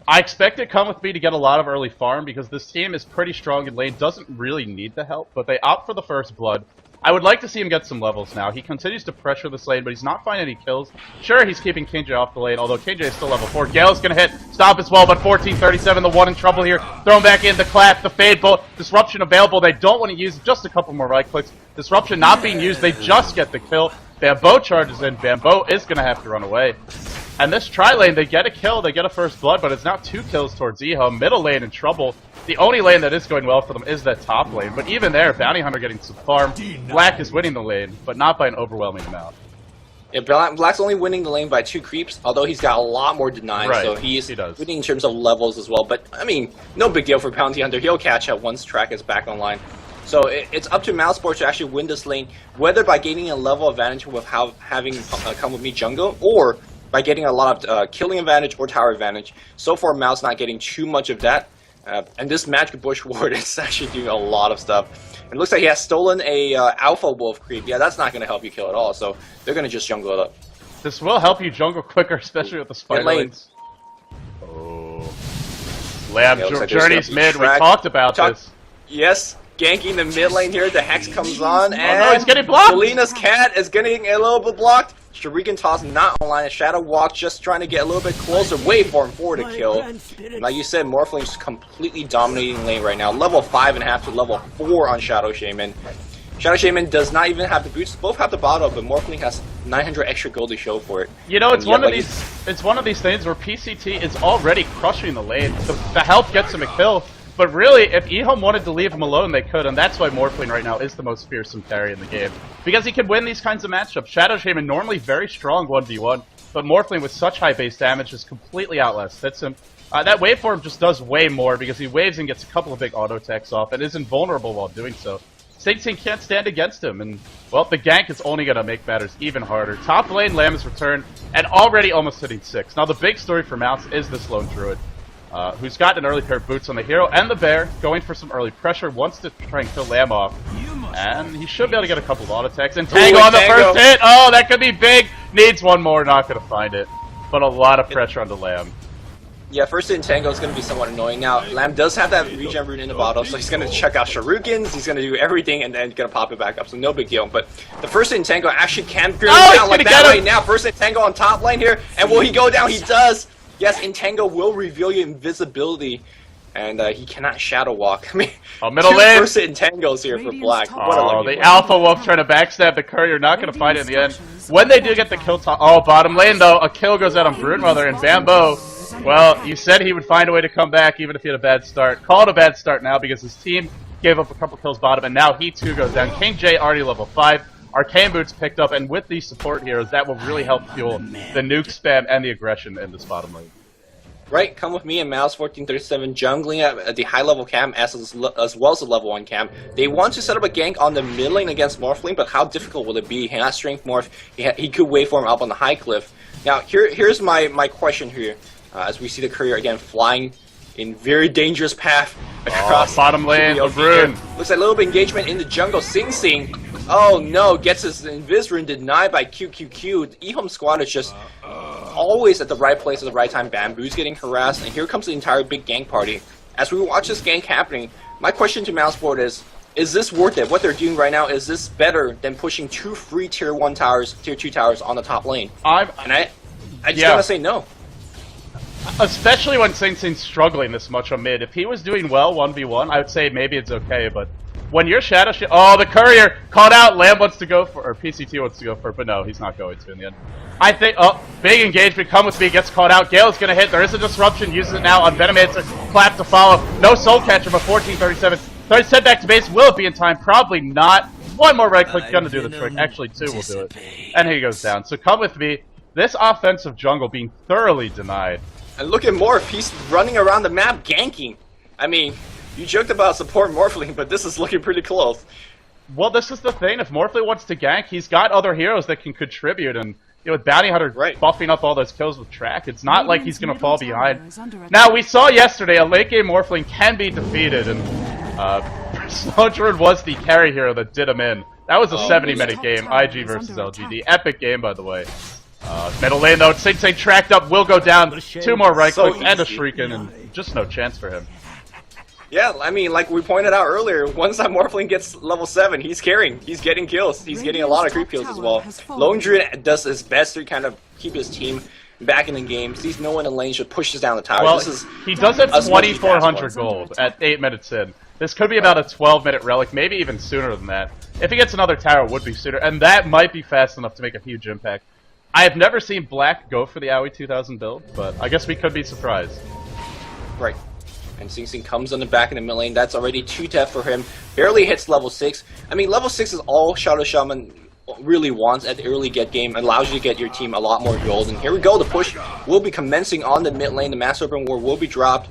I expected Come With Me to get a lot of early farm because this team is pretty strong in lane, doesn't really need the help, but they opt for the first blood. I would like to see him get some levels now. He continues to pressure this lane, but he's not finding any kills. Sure, he's keeping kingj off the lane, although kingj is still level 4. Gale's going to hit. Stop as well, but 1437, the one in trouble here. Thrown back in, the clap, the fade bolt. Disruption available. They don't want to use just a couple more right clicks. Disruption not being used. They just get the kill. Bamboe charges in. Bamboe is going to have to run away. And this tri-lane, they get a kill, they get a first blood, but it's now 2 kills towards EHOME. Middle lane in trouble. The only lane that is going well for them is that top lane, but even there, Bounty Hunter getting some farm. Black is winning the lane, but not by an overwhelming amount. Yeah, Black's only winning the lane by 2 creeps, although he's got a lot more denied, so he's winning in terms of levels as well. But, I mean, no big deal for Bounty Hunter. He'll catch up once track is back online. So it's up to mousesports to actually win this lane, whether by gaining a level advantage with having Come With Me jungle, or by getting a lot of killing advantage or tower advantage. So far, mouz not getting too much of that. And this Magic Bush Ward is actually doing a lot of stuff. It looks like he has stolen a Alpha Wolf creep. Yeah, that's not going to help you kill at all, so they're going to just jungle it up. This will help you jungle quicker, especially with the spider lanes. Oh. Lamb Yeah, looks like there's journeys gonna be mid. We track. talked about this. Yes, ganking the mid lane here. The Hex comes on, and no, he's getting blocked. Selena's cat is getting a little bit blocked. Shuriken toss not online. Shadow Walk just trying to get a little bit closer. Waveform for the kill. Like you said, Morphling's completely dominating lane right now. Level 5.5 to level 4 on Shadow Shaman. Shadow Shaman does not even have the boots. Both have the bottle, but Morphling has 900 extra gold to show for it. You know, it's one of these. It's one of these things where PCT is already crushing the lane. The help gets him a kill, but really, if EHOME wanted to leave him alone, they could, and that's why Morphling right now is the most fearsome carry in the game because he can win these kinds of matchups. Shadow Shaman normally very strong 1v1, but Morphling with such high base damage just completely outlasts him. That waveform just does way more because he waves and gets a couple of big auto attacks off and is invulnerable while doing so. Sing can't stand against him, and, well, the gank is only going to make matters even harder. Top lane, Lamb has returned, and already almost hitting 6. Now, the big story for mouz is this lone druid, who's got an early pair of boots on the hero and the bear, going for some early pressure, wants to try and kill Lamb off. And he should be able to get a couple of auto attacks. And Tango on the first hit! Oh, that could be big! Needs one more, not going to find it. But a lot of pressure on the Lamb. Yeah, first hit in Tango is going to be somewhat annoying. Now, Lamb does have that regen rune in the bottle, so he's going to check out Shurikens, he's going to do everything, and then going to pop it back up, so no big deal. But the first hit in Tango actually can go down like that right now. First hit Tango on top lane here, and will he go down? He does! Yes, Tango will reveal your invisibility, and he cannot shadow walk. I mean, middle lane. First hit in Tangos here for Black. Oh, the Alpha Wolf trying to backstab the courier, not going to find it in the end. When they do get the kill top, bottom lane though, a kill goes out on Broodmother, and Bamboe, well, you said he would find a way to come back even if he had a bad start. Call it a bad start now because his team gave up a couple kills bottom, and now he too goes down. kingj already level 5. Arcane Boots picked up, and with these support heroes, that will really help fuel the nuke spam and the aggression in this bottom lane. Right, come with me and mouz1437 jungling at the high level cam as well as the level 1 cam. They want to set up a gank on the mid lane against Morphling, but how difficult will it be? He has strength morph, he could waveform up on the high cliff. Now, here's my question here. As we see the courier again flying in very dangerous path across bottom lane, LeBrun. Looks like a little bit engagement in the jungle. Sing. Oh no, gets his invis rune denied by QQQ. The EHOME squad is just always at the right place at the right time. Bamboo's getting harassed, and here comes the entire big gank party. As we watch this gank happening, my question to mousesports is this worth it? What they're doing right now, is this better than pushing 2 free tier 1 towers, tier 2 towers on the top lane? I just gotta say no. Especially when Sing's struggling this much on mid. If he was doing well 1v1, I would say maybe it's okay, but when you're Shadow the courier called out, Lamb wants to go for, or PCT wants to go for it, but no, he's not going to in the end. I think, big engagement, come with me, gets caught out, Gale's gonna hit, there is a disruption, uses it now on Venomancer, clap to follow, no soul catcher, but 1437, third set back to base, will it be in time? Probably not. One more right click, gonna do the trick, actually 2 will do it, and he goes down. So come with me, this offensive jungle being thoroughly denied. And look at Morph, he's running around the map ganking. I mean, you joked about support Morphling, but this is looking pretty close. Well, this is the thing. If Morphling wants to gank, he's got other heroes that can contribute. And with Bounty Hunter buffing up all those kills with track, it's not like he's going to fall behind. Now, we saw yesterday a late game Morphling can be defeated. And Snowdruid was the carry hero that did him in. That was a 70-minute game, IG versus LGD. Epic game, by the way. Middle lane though, Sing tracked up, will go down. 2 more right clicks and a Shuriken, and just no chance for him. Yeah, I mean, like we pointed out earlier, once that Morphling gets level 7, he's carrying, he's getting kills, he's getting a lot of creep kills as well. Lone Druid does his best to kind of keep his team back in the game, sees no one in lane, just pushes down the tower. Well, he does have 2,400 gold at 8 minutes in. This could be about a 12-minute relic, maybe even sooner than that. If he gets another tower, it would be sooner, and that might be fast enough to make a huge impact. I have never seen Black go for the Owie 2000 build, but I guess we could be surprised. Right. And Sing comes on the back in the mid lane. That's already 2 death for him. Barely hits level 6. I mean, level 6 is all Shadow Shaman really wants at the early get game. Allows you to get your team a lot more gold. And here we go. The push will be commencing on the mid lane. The Mass Open War will be dropped.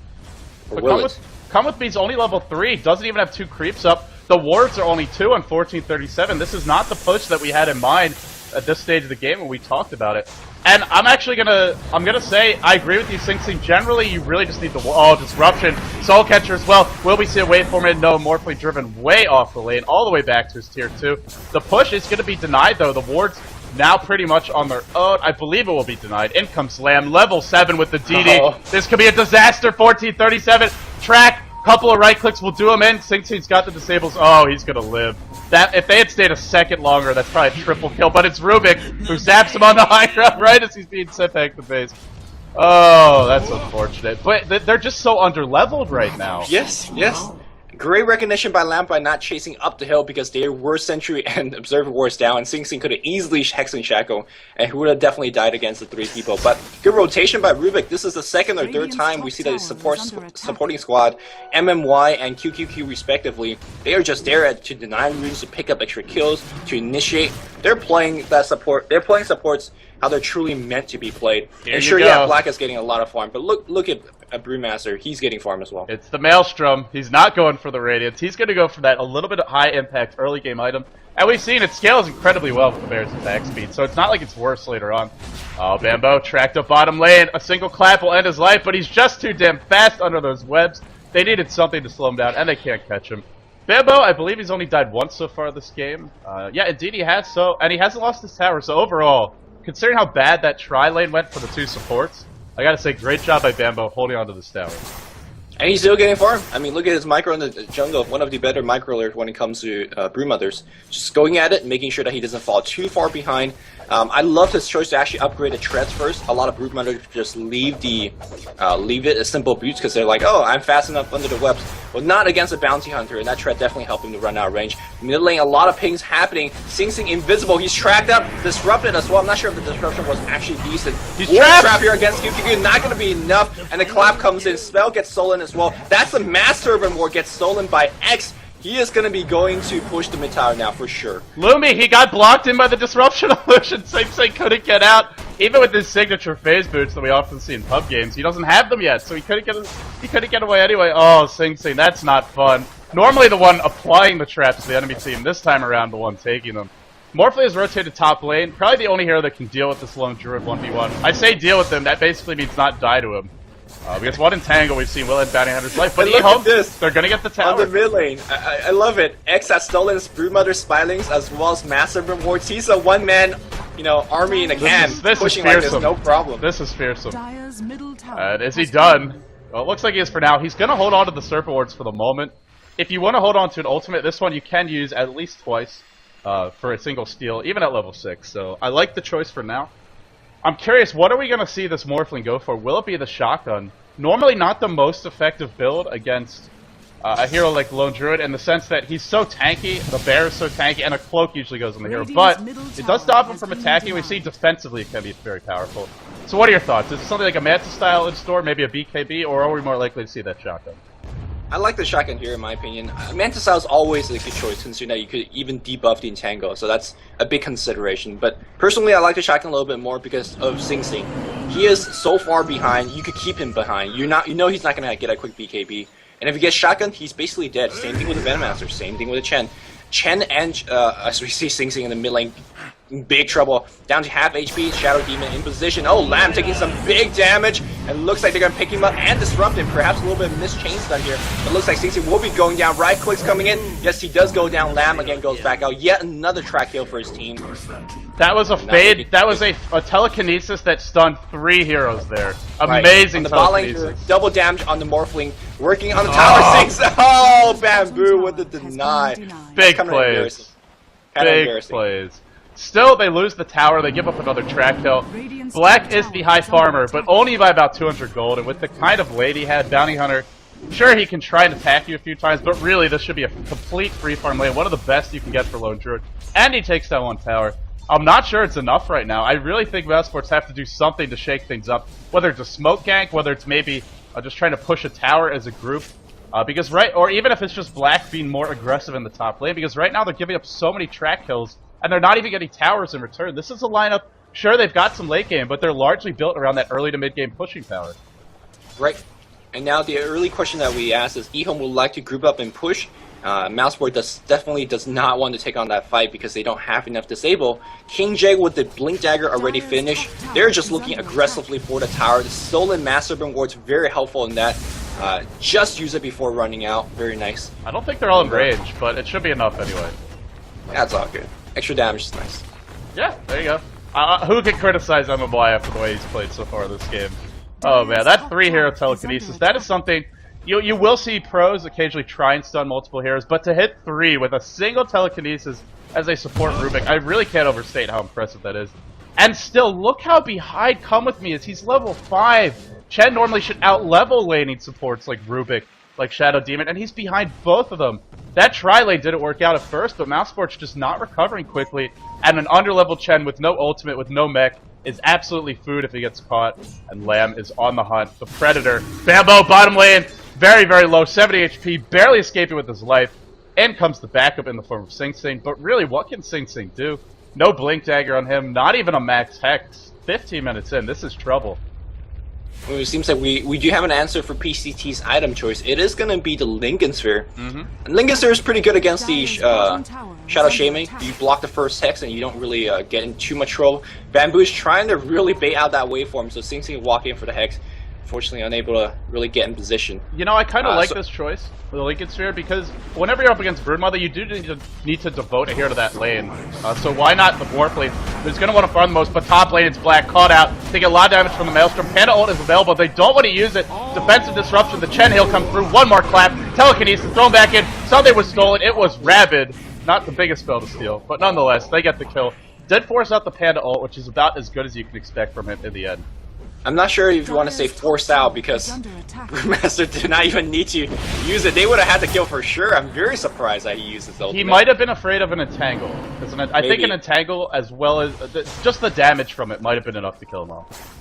Or will it? Come with me's only level 3. Doesn't even have 2 creeps up. The wards are only 2 on 1437. This is not the push that we had in mind at this stage of the game when we talked about it. And I'm actually gonna say I agree with you, Sing. Generally, you really just need the disruption. Soul Catcher as well. Will we see a waveform in? No, Morphling driven way off the lane, all the way back to his tier 2. The push is gonna be denied though. The wards now pretty much on their own. I believe it will be denied. In comes lanm, level 7 with the DD. Oh. This could be a disaster. 1437 track. Couple of right clicks will do him in. Sing's got the disables. Oh, he's gonna live. That if they had stayed a second longer, that's probably a triple kill. But it's Rubik who zaps him on the high ground right as he's being sent back to base. Oh, that's unfortunate. But they're just so underleveled right now. Yes, yes. Great recognition by lanm by not chasing up the hill because they were Sentry and Observer Wars down, and Sing could have easily Hex and Shackle, and he would have definitely died against the 3 people. But good rotation by Rubik. This is the second or third time we see that supporting squad, MMY and QQQ respectively, they are just there to deny runes, to pick up extra kills, to initiate. They're playing that support. They're playing supports how they're truly meant to be played. And sure, yeah, Black is getting a lot of farm, but look at Brewmaster. He's getting farm as well. It's the Maelstrom. He's not going for the Radiance. He's going to go for that a little bit of high impact early game item. And we've seen it scales incredibly well with the Bears' attack speed, so it's not like it's worse later on. Oh, Bamboe tracked up bottom lane. A single clap will end his life, but he's just too damn fast under those webs. They needed something to slow him down, and they can't catch him. Bamboe, I believe he's only died once so far this game. Yeah, indeed he has, and he hasn't lost his tower, so overall, considering how bad that tri lane went for the 2 supports, I gotta say, great job by Bamboe holding onto this tower. And he's still getting farm. I mean, look at his micro in the jungle, one of the better micro alerts when it comes to Brewmothers. Just going at it, making sure that he doesn't fall too far behind. I love his choice to actually upgrade the treads first. A lot of Brewmothers just leave it as simple boots because they're like, oh, I'm fast enough under the webs. Well, not against a bounty hunter, and that tread definitely helped him to run out of range. Mid lane, a lot of pings happening. Sing invisible. He's tracked up, disrupted as well. I'm not sure if the disruption was actually decent. He's trapped. Trap here against QQQ, not going to be enough, and the clap comes in. Spell gets stolen as well. That's the Master Urban War gets stolen by X. He is going to be going to push the mid tower now for sure. Lumi, he got blocked in by the disruption illusion. Sing couldn't get out. Even with his signature phase boots that we often see in pub games, he doesn't have them yet, so he couldn't get away anyway. Oh, Sing, that's not fun. Normally the one applying the traps to the enemy team, this time around the one taking them. Morphle is rotated top lane, probably the only hero that can deal with this lone druid 1v1. I say deal with him, that basically means not die to him. Because one entangle we've seen will end Bounty Hunter's life, but look at this. They're gonna get the tower. On the mid lane, I love it. X has stolen his Brewmother Spylings as well as Massive Rewards. He's a one-man, army in a can, this pushing is like this, no problem. This is fearsome. And is he done? Well, it looks like he is for now. He's gonna hold on to the Serpent Wards for the moment. If you want to hold on to an ultimate, this one you can use at least twice for a single steal, even at level 6. So I like the choice for now. I'm curious, what are we going to see this Morphling go for? Will it be the shotgun? Normally not the most effective build against a hero like Lone Druid in the sense that he's so tanky, the bear is so tanky, and a cloak usually goes on the hero. But it does stop him from attacking. We see defensively it can be very powerful. So what are your thoughts? Is it something like a Manta style in store, maybe a BKB, or are we more likely to see that shotgun? I like the shotgun here in my opinion. Manta style is always a good choice considering that you could even debuff the entangle, so that's a big consideration. But personally I like the shotgun a little bit more because of Sing. He is so far behind, you could keep him behind. You know he's not gonna get a quick BKB. And if he gets shotgun, he's basically dead. Same thing with the Venommaster, same thing with the Chen. Chen and as we see Sing in the mid lane, big trouble. Down to half HP, Shadow Demon in position. Oh, lanm taking some big damage, and looks like they're gonna pick him up and disrupt him. Perhaps a little bit of mischains done here, but looks like Sing will be going down. Right clicks coming in. Yes, he does go down. Lanm again goes back out. Yet another track kill for his team. That was a fade. That was a telekinesis that stunned 3 heroes there. Amazing right. telekinesis. Double damage on the Morphling, working on the tower. Sing. Oh, Bamboo with the deny. Big plays. Big plays. Still, they lose the tower, they give up another track kill. Black is the high farmer, but only by about 200 gold, and with the kind of late he had, Bounty Hunter, sure he can try and attack you a few times, but really this should be a complete free farm lane, one of the best you can get for Lone Druid, and he takes that one tower. I'm not sure it's enough right now. I really think mousesports have to do something to shake things up, whether it's a smoke gank, whether it's maybe just trying to push a tower as a group, or even if it's just Black being more aggressive in the top lane, because right now they're giving up so many track kills, and they're not even getting towers in return. This is a lineup, sure, they've got some late game, but they're largely built around that early to mid game pushing power. Right. And now the early question that we asked is, EHOME would like to group up and push. Mouseboard definitely does not want to take on that fight because they don't have enough disable. kingj with the Blink Dagger already finished. They're just looking aggressively for the tower. The stolen Master Urban Ward's very helpful in that. Just use it before running out. Very nice. I don't think they're all in range, but it should be enough anyway. That's all good. Extra damage is nice. Yeah, there you go. Who can criticize MMY after the way he's played so far this game? Oh man, that 3-hero telekinesis, that is something you will see pros occasionally try and stun multiple heroes, but to hit 3 with a single telekinesis as they support Rubik, I really can't overstate how impressive that is. And still, look how behind comewithme is. He's level 5. Chen normally should out-level laning supports like Rubik, like Shadow Demon, and he's behind both of them. That tri-lane didn't work out at first, but mousesports just not recovering quickly, and an under-level Chen with no ultimate, with no mech, is absolutely food if he gets caught, and Lamb is on the hunt. The Predator. Bamboe, bottom lane, very, very low, 70 HP, barely escaping with his life. In comes the backup in the form of Sing Sing, but really, what can Sing Sing do? No Blink Dagger on him, not even a max Hex. 15 minutes in, this is trouble. Well, it seems like we do have an answer for PCT's item choice. It is going to be the Lincoln Sphere. And Lincoln Sphere is pretty good against the Shadow Shaman. You block the first Hex and you don't really get in too much trouble. Bamboo is trying to really bait out that waveform, so Sing Sing walk in for the Hex. Unfortunately, unable to really get in position. You know, I kind of like this choice, the Lincoln Sphere, because whenever you're up against Broodmother, you do need to devote a hero to that lane. So why not the Warp lane? Who's going to want to farm the most, but top lane, it's Black, caught out. They get a lot of damage from the Maelstrom. Panda ult is available. They don't want to use it. Defensive disruption. The Chen he'll come through. One more clap. Telekinesis thrown back in. Something was stolen. It was Rabid. Not the biggest spell to steal, but nonetheless, they get the kill. Did force out the Panda ult, which is about as good as you can expect from him in the end. I'm not sure if you want to say forced out because Brewmaster did not even need to use it. They would have had the kill for sure. I'm very surprised that he used his ultimate. He might have been afraid of an entangle. I think an entangle, as well as just the damage from it, might have been enough to kill him off.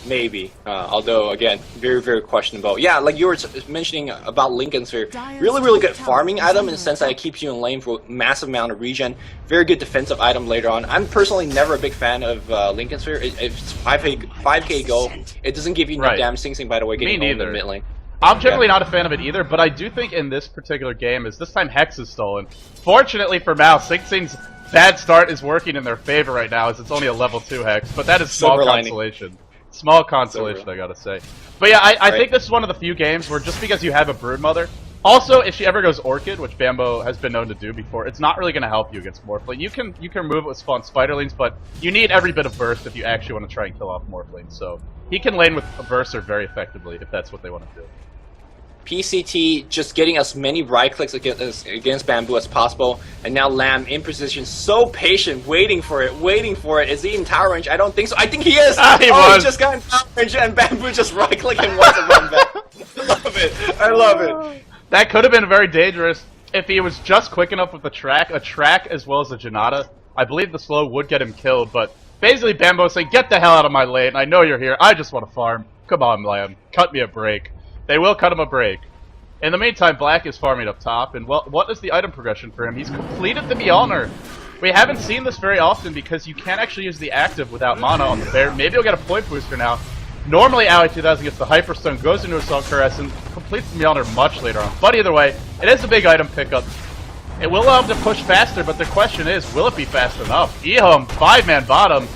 Maybe, although again, very, very questionable. Yeah, like you were mentioning about Lincoln Sphere, really, really good farming item in the sense that it keeps you in lane for a massive amount of regen. Very good defensive item later on. I'm personally never a big fan of Lincoln Sphere. It's 5k gold. It doesn't give you enough damage. Sing Sing, by the way, getting in the mid lane. I'm generally not a fan of it either, but I do think in this particular game, is this time Hex is stolen. Fortunately for Mouse, Sing Sing's bad start is working in their favor right now, as it's only a level 2 Hex, but that is small consolation. Small consolation, I gotta say. But yeah, I think this is one of the few games where just because you have a Broodmother, also if she ever goes Orchid, which Bamboe has been known to do before, it's not really gonna help you against Morphling. You can remove it with spawn Spiderlings, but you need every bit of burst if you actually want to try and kill off Morphling. So he can lane with a Burster very effectively if that's what they want to do. PCT just getting as many right clicks against Bamboo as possible, and now Lamb in position, so patient, waiting for it. Is he in tower range? I don't think so. I think he is! He just got in tower range, and Bamboo just right click and wants to run back. I love it. I love it. That could have been very dangerous if he was just quick enough with the track, a track as well as a Janata. I believe the slow would get him killed, but basically Bamboe saying, get the hell out of my lane, I know you're here, I just want to farm. Come on, Lamb, cut me a break. They will cut him a break. In the meantime, Black is farming up top, and well, what is the item progression for him? He's completed the Mjolnir. We haven't seen this very often because you can't actually use the active without mana on the bear. Maybe he'll get a point booster now. Normally, Ali 2000 gets the Hyperstone, goes into Assault Caress, and completes the Mjolnir much later on. But either way, it is a big item pickup. It will allow him to push faster, but the question is, will it be fast enough? EHOME, 5-man bottom.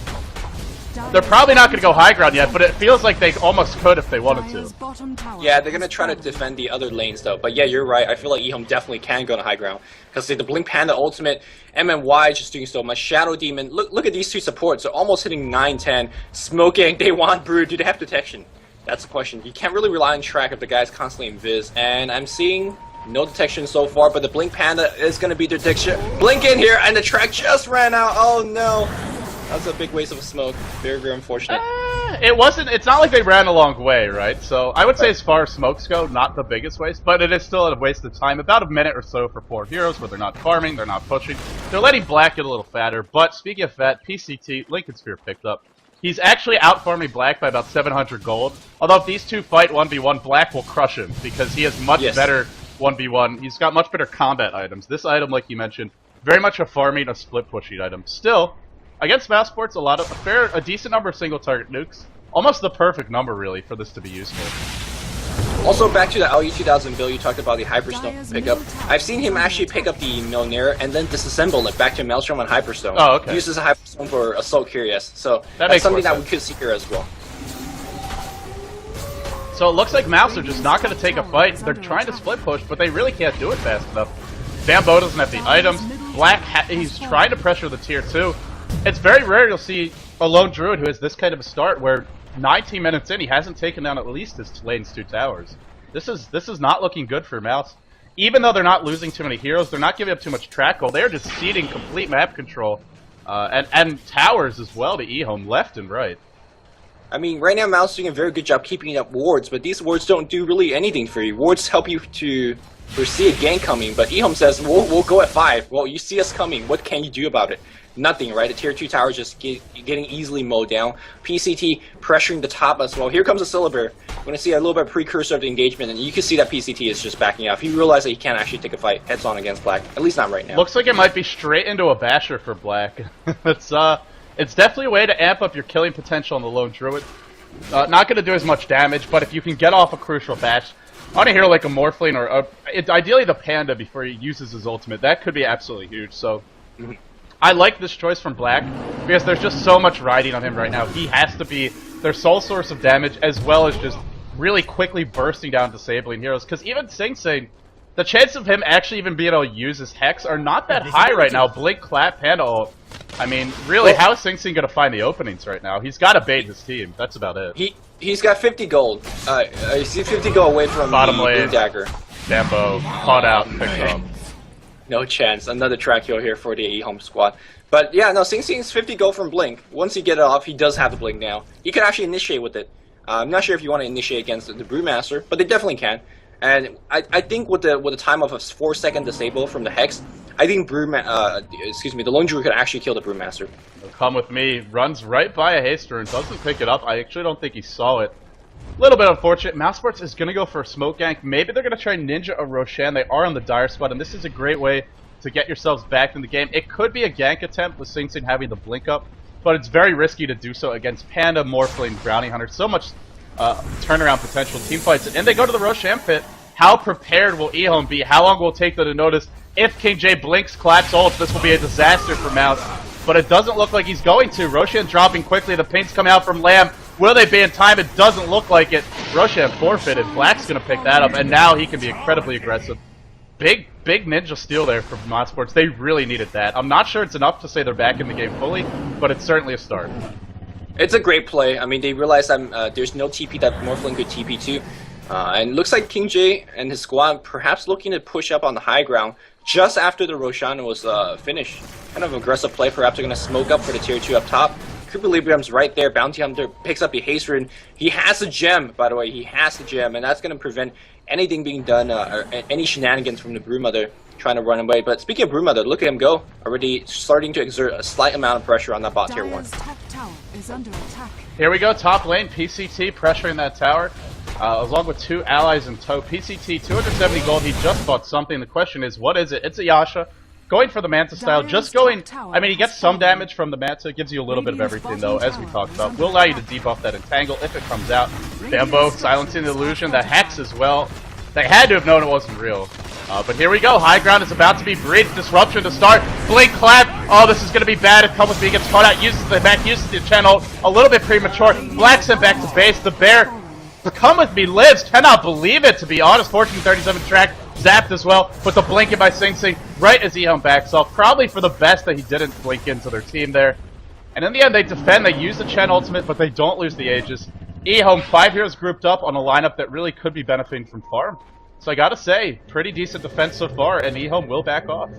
They're probably not going to go high ground yet, but it feels like they almost could if they wanted to. Yeah, they're going to try to defend the other lanes though. But yeah, you're right. I feel like EHOME definitely can go to high ground. Because the Blink Panda ultimate, MMY just doing so much. Shadow Demon, look at these two supports. They're almost hitting 9-10. Smoking, they want Brood. Do they have detection? That's the question. You can't really rely on track if the guy's constantly invis. And I'm seeing no detection so far, but the Blink Panda is going to be their detection. Blink in here, and the track just ran out. Oh no. That's a big waste of smoke. Very, very unfortunate. It's not like they ran a long way, right? So I would say as far as smokes go, not the biggest waste, but it is still a waste of time. About a minute or so for 4 heroes where they're not farming, they're not pushing. They're letting Black get a little fatter, but speaking of fat, PCT, Lincoln Sphere picked up. He's actually out-farming Black by about 700 gold. Although if these two fight 1v1, Black will crush him because he has much better 1v1. He's got much better combat items. This item, like you mentioned, very much a farming, a split pushing item. Still, against mousesports, a decent number of single target nukes. Almost the perfect number, really, for this to be useful. Also, back to the LU2000 build, you talked about the Hyperstone pickup. I've seen him actually pick up the Mjolnir and then disassemble it back to Maelstrom and Hyperstone. Oh, okay. He uses a Hyperstone for Assault Curious, so that's something that we could see here as well. So it looks like Mouse are just not going to take a fight. They're trying to split push, but they really can't do it fast enough. Bamboe doesn't have the items. Black, he's trying to pressure the tier 2. It's very rare you'll see a lone druid who has this kind of a start where 19 minutes in he hasn't taken down at least his lane's 2 towers. This is not looking good for Mouse. Even though they're not losing too many heroes, they're not giving up too much track goal. They're just ceding complete map control and towers as well to EHOME left and right. I mean, right now Mouse is doing a very good job keeping up wards, but these wards don't do really anything for you. Wards help you to foresee a gank coming, but EHOME says, we'll go at 5. Well, you see us coming. What can you do about it? Nothing, right? The tier 2 tower is just getting easily mowed down. PCT pressuring the top as well. Here comes a Syllabare. We're going to see a little bit of precursor of the engagement, and you can see that PCT is just backing off. He realized that he can't actually take a fight heads-on against Black, at least not right now. Looks like it might be straight into a basher for Black. It's definitely a way to amp up your killing potential on the lone druid. Not going to do as much damage, but if you can get off a crucial bash on a hero like a Morphling or ideally the Panda before he uses his ultimate, that could be absolutely huge. So I like this choice from Black because there's just so much riding on him right now. He has to be their sole source of damage as well as just really quickly bursting down disabling heroes. Because even Sing, the chance of him actually even being able to use his Hex are not that high right now. Blink, Clap, Panda ult. I mean, really, how is Sing going to find the openings right now? He's got to bait his team. That's about it. He's got 50 gold. He's 50 gold away from bottom the lane. dagger. Bamboe, caught out, picked up. No chance. Another track kill here for the EHOME squad. But yeah, no, Sing's 50 gold from Blink. Once you get it off, he does have the Blink now. He can actually initiate with it. I'm not sure if you want to initiate against the Brewmaster, but they definitely can. And I think with the time of a 4-second disable from the Hex, I think the Lone Druid could actually kill the Brewmaster. Come with me, runs right by a haster and doesn't pick it up. I actually don't think he saw it. A little bit unfortunate. mousesports is going to go for a smoke gank. Maybe they're going to try Ninja or Roshan. They are on the dire spot, and this is a great way to get yourselves back in the game. It could be a gank attempt with Sing having the blink up, but it's very risky to do so against Panda, Morphling, Brownie Hunter. So much turnaround potential team fights. And they go to the Roshan pit. How prepared will EHOME be? How long will it take them to notice if kingj blinks, claps ult? This will be a disaster for Mouse. But it doesn't look like he's going to. Roshan dropping quickly. The paint's coming out from LAM. Will they be in time? It doesn't look like it. Roshan forfeited. Black's going to pick that up, and now he can be incredibly aggressive. Big ninja steal there from mousesports. They really needed that. I'm not sure it's enough to say they're back in the game fully, but it's certainly a start. It's a great play. I mean, they realized that there's no TP that Morphling could TP to. And looks like kingj and his squad perhaps looking to push up on the high ground just after the Roshan was finished. Kind of aggressive play. Perhaps they're going to smoke up for the tier 2 up top. Equilibrium's right there. Bounty Hunter picks up the haste ridden. He has a gem, by the way. He has the gem, and that's going to prevent anything being done, or any shenanigans from the Brewmother trying to run away. But speaking of Brewmother, look at him go. Already starting to exert a slight amount of pressure on that bot tier 1. Here we go, top lane. PCT pressuring that tower. Along with 2 allies in tow. PCT, 270 gold. He just bought something. The question is, what is it? It's a Yasha. Going for the Manta style. Just going... I mean, he gets some damage from the Manta. It gives you a little bit of everything, though, as we talked about. Will allow you to debuff that Entangle if it comes out. Bamboe silencing the illusion. The Hex as well. They had to have known it wasn't real. But here we go. High ground is about to be breached. Disruption to start. Blink, clap. Oh, this is going to be bad. If Come With Me gets caught out. Uses the back. Uses the channel. A little bit premature. Black sent back to base. The Bear... Come With Me lives. Cannot believe it, to be honest. 1437 track. Zapped as well. With the blinking by Sing right as EHOME backs off. Probably for the best that he didn't blink into their team there. And in the end, they defend. They use the Chen ultimate, but they don't lose the Aegis. EHOME, 5 heroes grouped up on a lineup that really could be benefiting from farm. So I gotta say, pretty decent defense so far, and EHOME will back off.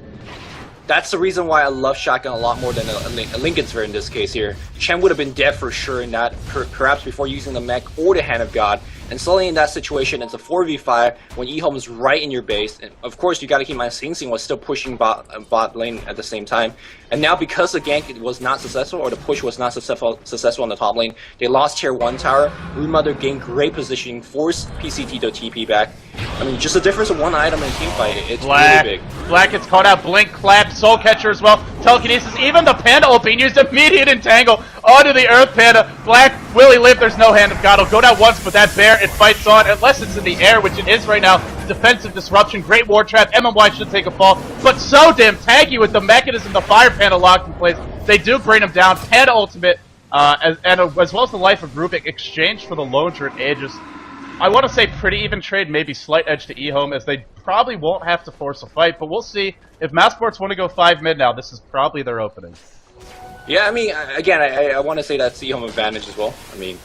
That's the reason why I love Shotgun a lot more than a Lincoln Sphere in this case here. Chen would have been dead for sure in that, perhaps before using the mech or the Hand of God. And suddenly in that situation, it's a 4v5 when EHOME is right in your base. And of course, you got to keep in mind, Sing was still pushing bot lane at the same time. And now because the gank was not successful, or the push was not successful on the top lane, they lost tier 1 tower. Brewmother gained great positioning, forced PCT to TP back. I mean, just a difference of 1 item in a team fight. It's really big. Black gets caught out. Blink, clap, Soul Catcher as well. Telekinesis, even the Panda ult being used. Immediate Entangle onto the Earth Panda. Black, will he live? There's no Hand of God. He'll go down once, but that Bear, it fights on. Unless it's in the air, which it is right now. Defensive disruption, great War Trap. MMY should take a fall, but so damn tanky with the mechanism, the Fire Panda locked in place. They do bring him down. Panda ultimate, as well as the Life of Rubik, exchanged for the Lone Druid Aegis. I want to say pretty even trade, maybe slight edge to EHOME, as they probably won't have to force a fight, but we'll see. If mousesports want to go 5 mid now, this is probably their opening. Yeah, I mean, again, I want to say that's EHOME advantage as well. I mean,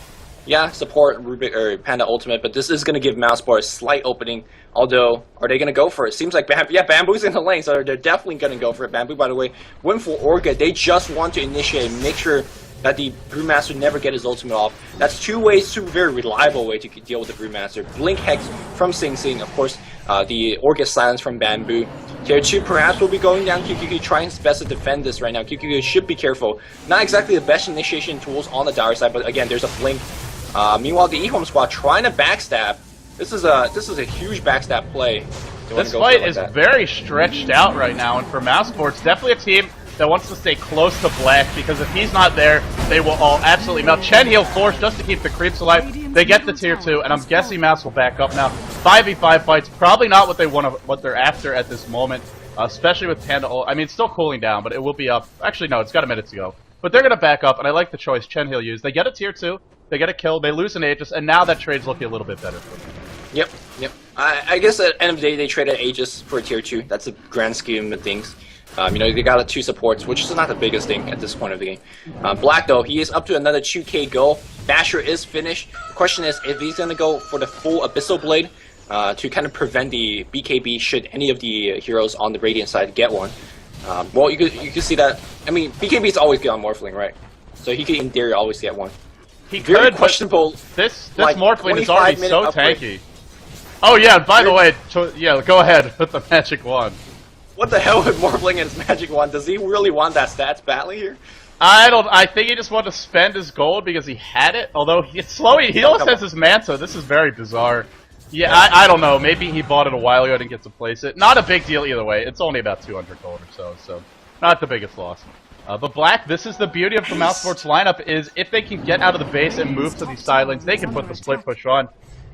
yeah, support Rubik or Panda Ultimate, but this is going to give mousesports a slight opening. Although, are they going to go for it? Seems like Bamboo's in the lane, so they're definitely going to go for it. Bamboo, by the way, win for Orchid. They just want to initiate, make sure that the Brewmaster never get his ultimate off. That's two very reliable way to deal with the Brewmaster. Blink Hex from Sing Sing, of course, the Orchid Silence from Bamboo. Tier 2 perhaps will be going down. QQQ trying his best to defend this right now. QQQ should be careful. Not exactly the best initiation tools on the Dire side, but again, there's a Blink. Meanwhile, the EHOME squad trying to backstab. This is a huge backstab play. This fight is very stretched out right now, and for mousesports, definitely a team that wants to stay close to Black, because if he's not there, they will all absolutely melt. Chen heal force just to keep the creeps alive. They get the tier 2, and I'm guessing Mouse will back up now. 5v5 fights, probably not what they want, what they're after at this moment, especially with Panda ult. I mean, it's still cooling down, but it will be up. Actually, no, it's got a minute to go. But they're going to back up, and I like the choice Chen heal used. They get a tier 2, they get a kill, they lose an Aegis, and now that trade's looking a little bit better for them. Yep. I guess at the end of the day, they traded Aegis for a tier 2. That's a grand scheme of things. You know, they got 2 supports, which is not the biggest thing at this point of the game. Black, though, he is up to another 2k goal. Basher is finished. The question is if he's going to go for the full Abyssal Blade to kind of prevent the BKB should any of the heroes on the Radiant side get one. Well, you could see that. I mean, BKB's always good on Morphling, right? So he could, in theory, always get one. He Very could, questionable. This like, Morphling is already so upgrade. tanky. Oh yeah, and by the way, yeah, go ahead with the magic wand. What the hell with Morphling and his magic wand? Does he really want that stats badly here? I think he just wanted to spend his gold because he had it. Although he also has his Manta. This is very bizarre. Yeah, I don't know. Maybe he bought it a while ago and didn't get to place it. Not a big deal either way. It's only about 200 gold or so not the biggest loss. But Black, this is the beauty of the mousesports lineup, is if they can get out of the base and move to these side lanes, they can put the split push on.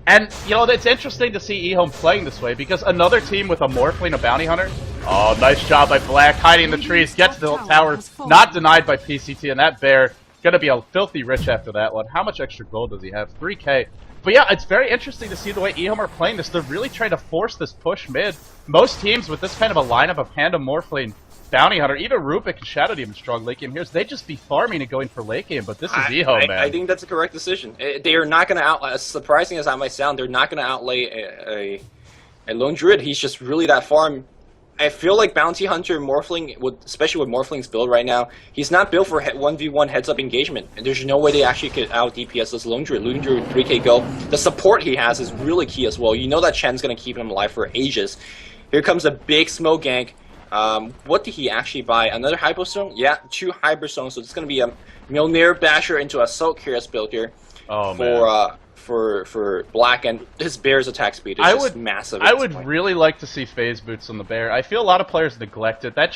And, you know, it's interesting to see EHOME playing this way, because another team with a Morphling, a Bounty Hunter, oh, nice job by Black, hiding in the trees, gets the tower, not denied by PCT, and that bear, gonna be a filthy rich after that one. How much extra gold does he have? 3k. But yeah, it's very interesting to see the way EHOME are playing this. They're really trying to force this push mid. Most teams with this kind of a lineup of Panda, Morphling, Bounty Hunter, even Rubik and Shadow Demon strong late game heroes, they just be farming and going for late game, but this is EHOME, man. I think that's a correct decision. They are not going to outlay, as surprising as that might sound, they're not going to outlay a Lone Druid. He's just really that farm. I feel like Bounty Hunter, Morphling, especially with Morphling's build right now, he's not built for 1v1 heads-up engagement. And there's no way they actually could out-DPS this Lone Druid. Lone Druid 3k go. The support he has is really key as well. You know that Chen's going to keep him alive for ages. Here comes a big smoke gank. What did he actually buy? Another Hyperstone? Yeah, 2 Hyperstones. So it's going to be a Mjolnir Basher into a Assault Curious build here. Oh, man. For Black, and his bear's attack speed is just massive. I would really like to see phase boots on the bear. I feel a lot of players neglect it. That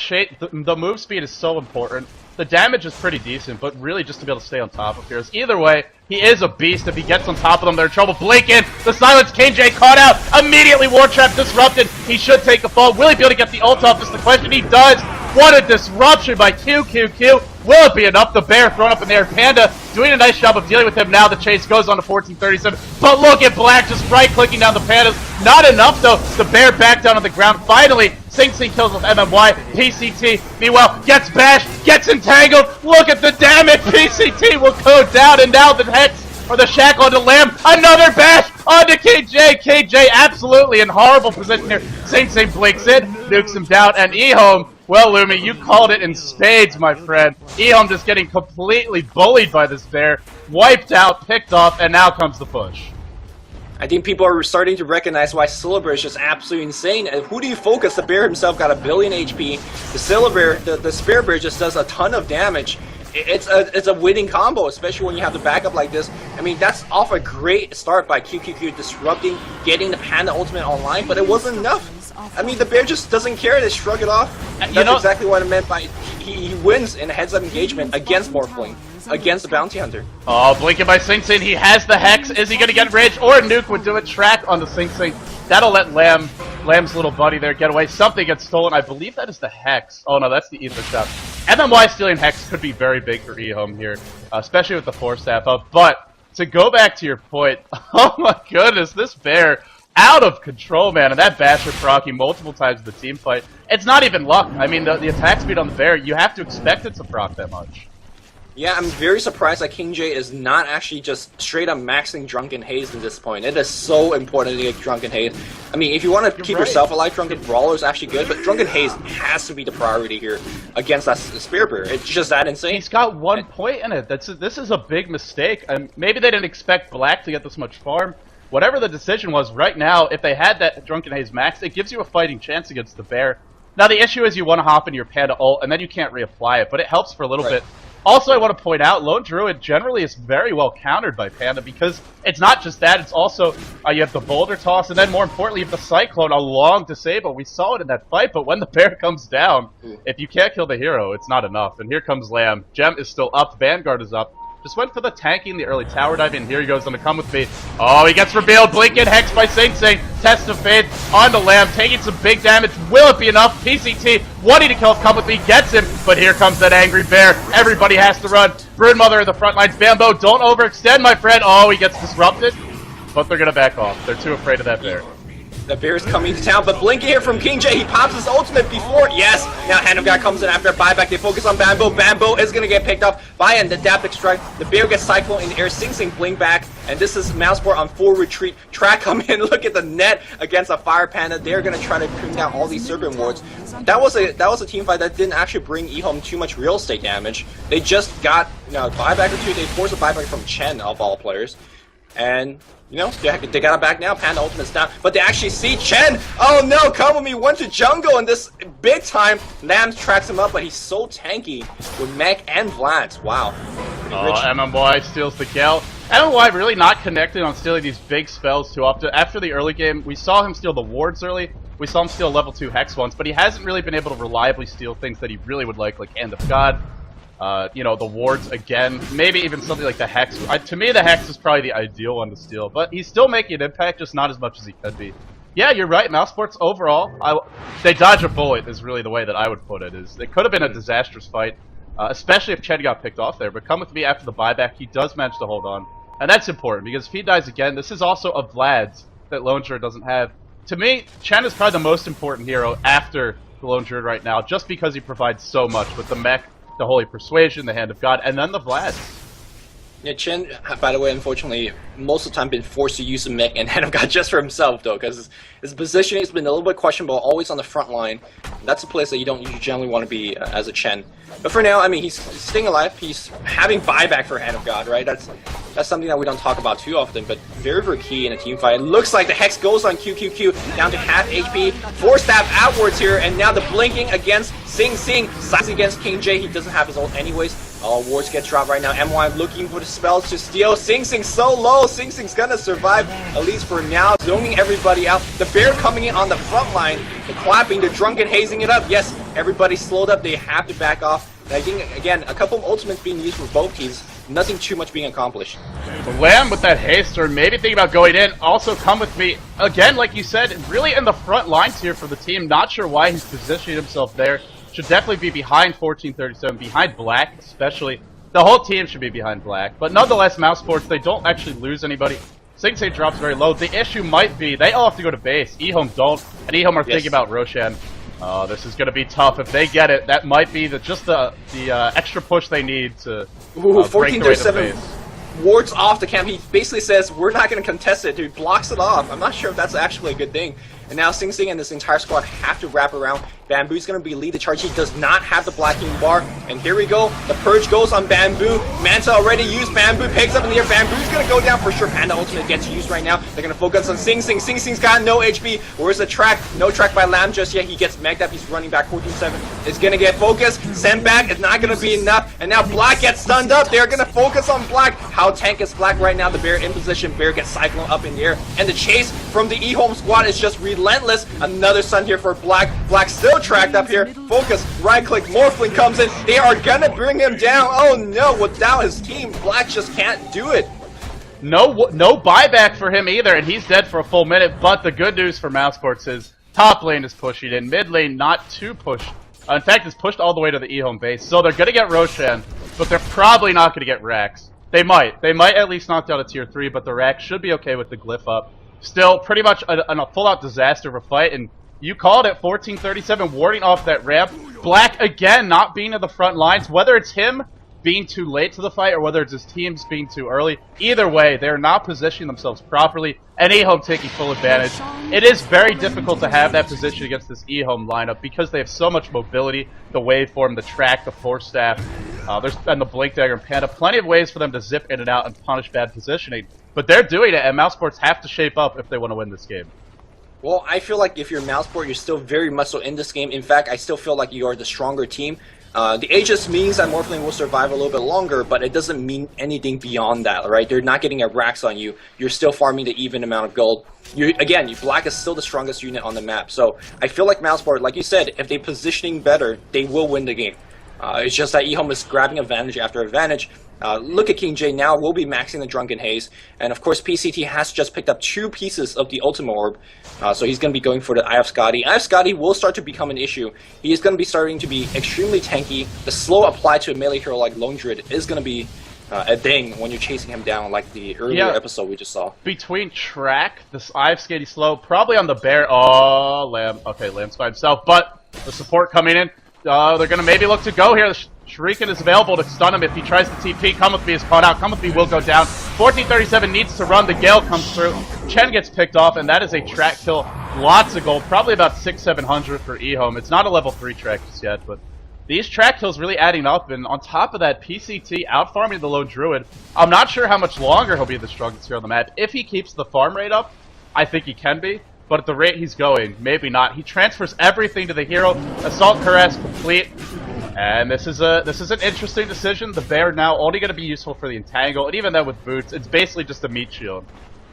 the move speed is so important. The damage is pretty decent, but really just to be able to stay on top of heroes. Either way, he is a beast. If he gets on top of them, they're in trouble. Blink in, the silence, kingj caught out, immediately War Trap disrupted. He should take a fall. Will he be able to get the ult off? Is the question. He does. What a disruption by QQQ. Will it be enough? The bear thrown up in the air. Panda doing a nice job of dealing with him now. The chase goes on to 1437. But look at Black just right-clicking down the pandas. Not enough, though. The bear back down on the ground. Finally, Sing Sing kills with MMY. PCT, meanwhile, gets bashed, gets entangled. Look at the damage. PCT will go down, and now the Hex or the shackle onto LAM. Another bash onto kingj. kingj absolutely in horrible position here. Sing Sing blinks in, nukes him down, and EHOME, well, Lumi, you called it in spades, my friend. EHOME just getting completely bullied by this bear, wiped out, picked off, and now comes the push. I think people are starting to recognize why Syllabir is just absolutely insane. And who do you focus? The bear himself got 1 billion HP. The Syllabir, the Spear Bear just does a ton of damage. It's a winning combo, especially when you have the backup like this. I mean, that's off a great start by QQQ, disrupting, getting the Panda Ultimate online, but it wasn't enough. I mean, the bear just doesn't care. They shrug it off. That's exactly what I meant by he wins in a heads-up engagement against Morphling, against the Bounty Hunter. Oh, blinking by Sing Sing. He has the Hex. Is he going to get Rage? Or Nuke would do a track on the Sing Sing. That'll let Lamb's little buddy there get away. Something gets stolen. I believe that is the Hex. Oh, no, that's the Ether Shot. MMY stealing Hex could be very big for EHOME here, especially with the Force Staff up. But to go back to your point, oh my goodness, this bear out of control, man, and that Basher proccing multiple times in the team fight. It's not even luck. I mean, the attack speed on the bear, you have to expect it to proc that much. Yeah, I'm very surprised that kingj is not actually just straight up maxing Drunken Haze at this point. It is so important to get Drunken Haze. I mean, if you want to keep yourself alive, Drunken Brawler is actually good, but Drunken Haze has to be the priority here against that Spear Bear. It's just that insane. He's got 1 point in it. This is a big mistake. Maybe they didn't expect Black to get this much farm. Whatever the decision was, right now, if they had that Drunken Haze max, it gives you a fighting chance against the Bear. Now, the issue is you want to hop into your Panda ult, and then you can't reapply it, but it helps for a little bit. Also, I want to point out, Lone Druid generally is very well countered by Panda because it's not just that, it's also, you have the Boulder Toss, and then more importantly, you have the Cyclone, a long disable. We saw it in that fight, but when the Bear comes down, if you can't kill the hero, it's not enough. And here comes Lamb. Gem is still up, Vanguard is up. Just went for the tanking, the early tower dive, and here he goes on the come with me. Oh, he gets revealed. Blink in, Hex by Sing Sing. Test of Fate on the Lamb, taking some big damage. Will it be enough? PCT wanting to kill come with me, gets him, but here comes that angry Bear. Everybody has to run. Broodmother in the front lines. Bamboe, don't overextend, my friend. Oh, he gets disrupted, but they're gonna back off. They're too afraid of that Bear. The Bear's coming to town, but Blink here from kingj. He pops his ultimate before. Yes, now Hand of God comes in after a buyback. They focus on Bamboe. Bamboe is going to get picked off by an adaptive strike. The Bear gets Cyclone in the air. Sing Sing Blink back, and this is mousesport on full retreat. Track come in. Look at the net against a Fire Panda. They're going to try to bring down all these Serpent Wards. That was a team fight that didn't actually bring EHOME too much real estate damage. They just got a buyback or two. They forced a buyback from Chen of all players, and they got it back now. Panda ultimate's down, but they actually see Chen. Oh no, come with me. Went to jungle, and this big time. Lanm tracks him up, but he's so tanky with Mech and Vlad. Wow. Oh, MMY steals the kill. MMY really not connected on stealing these big spells too often. After the early game, we saw him steal the wards early. We saw him steal level 2 Hex once, but he hasn't really been able to reliably steal things that he really would like Hand of God. The wards again, maybe even something like the Hex. To me, the Hex is probably the ideal one to steal, but he's still making an impact, just not as much as he could be. Yeah, you're right, mousesports overall, they dodge a bullet is really the way that I would put it. It could have been a disastrous fight, especially if Chen got picked off there, but come with me after the buyback, he does manage to hold on. And that's important, because if he dies again, this is also a Vlad's that Lone Druid doesn't have. To me, Chen is probably the most important hero after the Lone Druid right now, just because he provides so much with the mech, the Holy Persuasion, the Hand of God, and then the Vlad. Yeah, Chen, by the way, unfortunately, most of the time been forced to use the mech and Hand of God just for himself, though, because his positioning has been a little bit questionable, always on the front line. That's a place that you don't generally want to be as a Chen. But for now, I mean, he's staying alive. He's having buyback for Hand of God, right? That's something that we don't talk about too often, but very, very key in a team fight. It looks like the Hex goes on QQQ, down to half HP. 4-stab outwards here, and now the blinking against Sing Sing. Sides against kingj. He doesn't have his ult anyways. All wards get dropped right now. MY looking for the spells to steal. Sing Sing so low. Sing Sing's gonna survive, at least for now. Zoning everybody out. The Bear coming in on the front line. The clapping, the Drunken hazing it up. Yes, everybody slowed up. They have to back off. I think, again, a couple of ultimates being used for both teams. Nothing too much being accomplished. The Lamb with that haste, or maybe thinking about going in. Also, come with me. Again, like you said, really in the front lines here for the team. Not sure why he's positioning himself there. Should definitely be behind 1437, behind Black especially. The whole team should be behind Black. But nonetheless, mousesports, they don't actually lose anybody. Sing Sing drops very low. The issue might be they all have to go to base. EHOME don't, and EHOME are thinking about Roshan. Oh, this is going to be tough. If they get it, that might be just the extra push they need to break the way to the base. Wards off the camp. He basically says, we're not going to contest it. He blocks it off. I'm not sure if that's actually a good thing. And now Sing Sing and this entire squad have to wrap around. Bamboo's going to be lead the charge. He does not have the blocking bar. And here we go. The purge goes on Bamboo. Manta already used. Bamboo picks up in the air. Bamboo's going to go down for sure. Panda ultimate gets used right now. They're going to focus on Sing Sing. Sing Sing's got no HP. Where's the track? No track by Lanm just yet. He gets megged up. He's running back 14-7. It's going to get focused. Send back. It's not going to be enough. And now Black gets stunned up. They're going to focus on Black. How tank is Black right now? The Bear in position. Bear gets Cyclone up in the air. And the chase from the EHOME squad is just relentless. Another stun here for Black. Black still tracked up here. Focus. Right click. Morphling comes in. They are going to bring him down. Oh no. Without his team, Black just can't do it. No buyback for him either, and he's dead for a full minute. But the good news for mousesports is top lane is pushing in. Mid lane not too pushed. In fact, it's pushed all the way to the EHOME base. So they're going to get Roshan, but they're probably not going to get Rax. They might. They might at least knock down a tier 3, but the Rax should be okay with the glyph up. Still, pretty much a full-out disaster of a fight, and you called it. 1437 warding off that ramp. Black, again, not being in the front lines. Whether it's him being too late to the fight or whether it's his teams being too early. Either way, they're not positioning themselves properly, and EHOME taking full advantage. It is very difficult to have that position against this EHOME lineup because they have so much mobility, the waveform, the track, the force staff, and the blink dagger and panda. Plenty of ways for them to zip in and out and punish bad positioning. But they're doing it, and mousesports have to shape up if they want to win this game. Well, I feel like if you're mousesport, you're still very much so in this game. In fact, I still feel like you are the stronger team. The Aegis means that Morphling will survive a little bit longer, but it doesn't mean anything beyond that, right? They're not getting a racks on you. You're still farming the even amount of gold. Again, Black is still the strongest unit on the map. So I feel like mousesport, like you said, if they're positioning better, they will win the game. It's just that EHOME is grabbing advantage after advantage. Look at kingj now, will be maxing the Drunken Haze, and of course PCT has just picked up 2 pieces of the Ultimate Orb, so he's going to be going for the Eye of Skadi. Eye of Skadi will start to become an issue. He is going to be starting to be extremely tanky. The slow applied to a melee hero like Lone Druid is going to be a thing when you're chasing him down, like the earlier episode we just saw. Between track, this Eye of Skadi slow, probably on the bear. Oh, Lamb. Okay, Lamb's by himself, but the support coming in. They're going to maybe look to go here. The Shuriken is available to stun him if he tries to TP. Come With Me is caught out. Come With Me will go down. 1437 needs to run. The Gale comes through. Chen gets picked off, and that is a track kill. Lots of gold. Probably about 600-700 for EHOME. It's not a level 3 track just yet, but these track kills really adding up. And on top of that, PCT out-farming the Lone Druid. I'm not sure how much longer he'll be the strongest here on the map. If he keeps the farm rate up, I think he can be. But at the rate he's going, maybe not. He transfers everything to the hero. Assault Cuirass complete. And this is an interesting decision. The bear now only going to be useful for the entangle, and even then with boots, it's basically just a meat shield.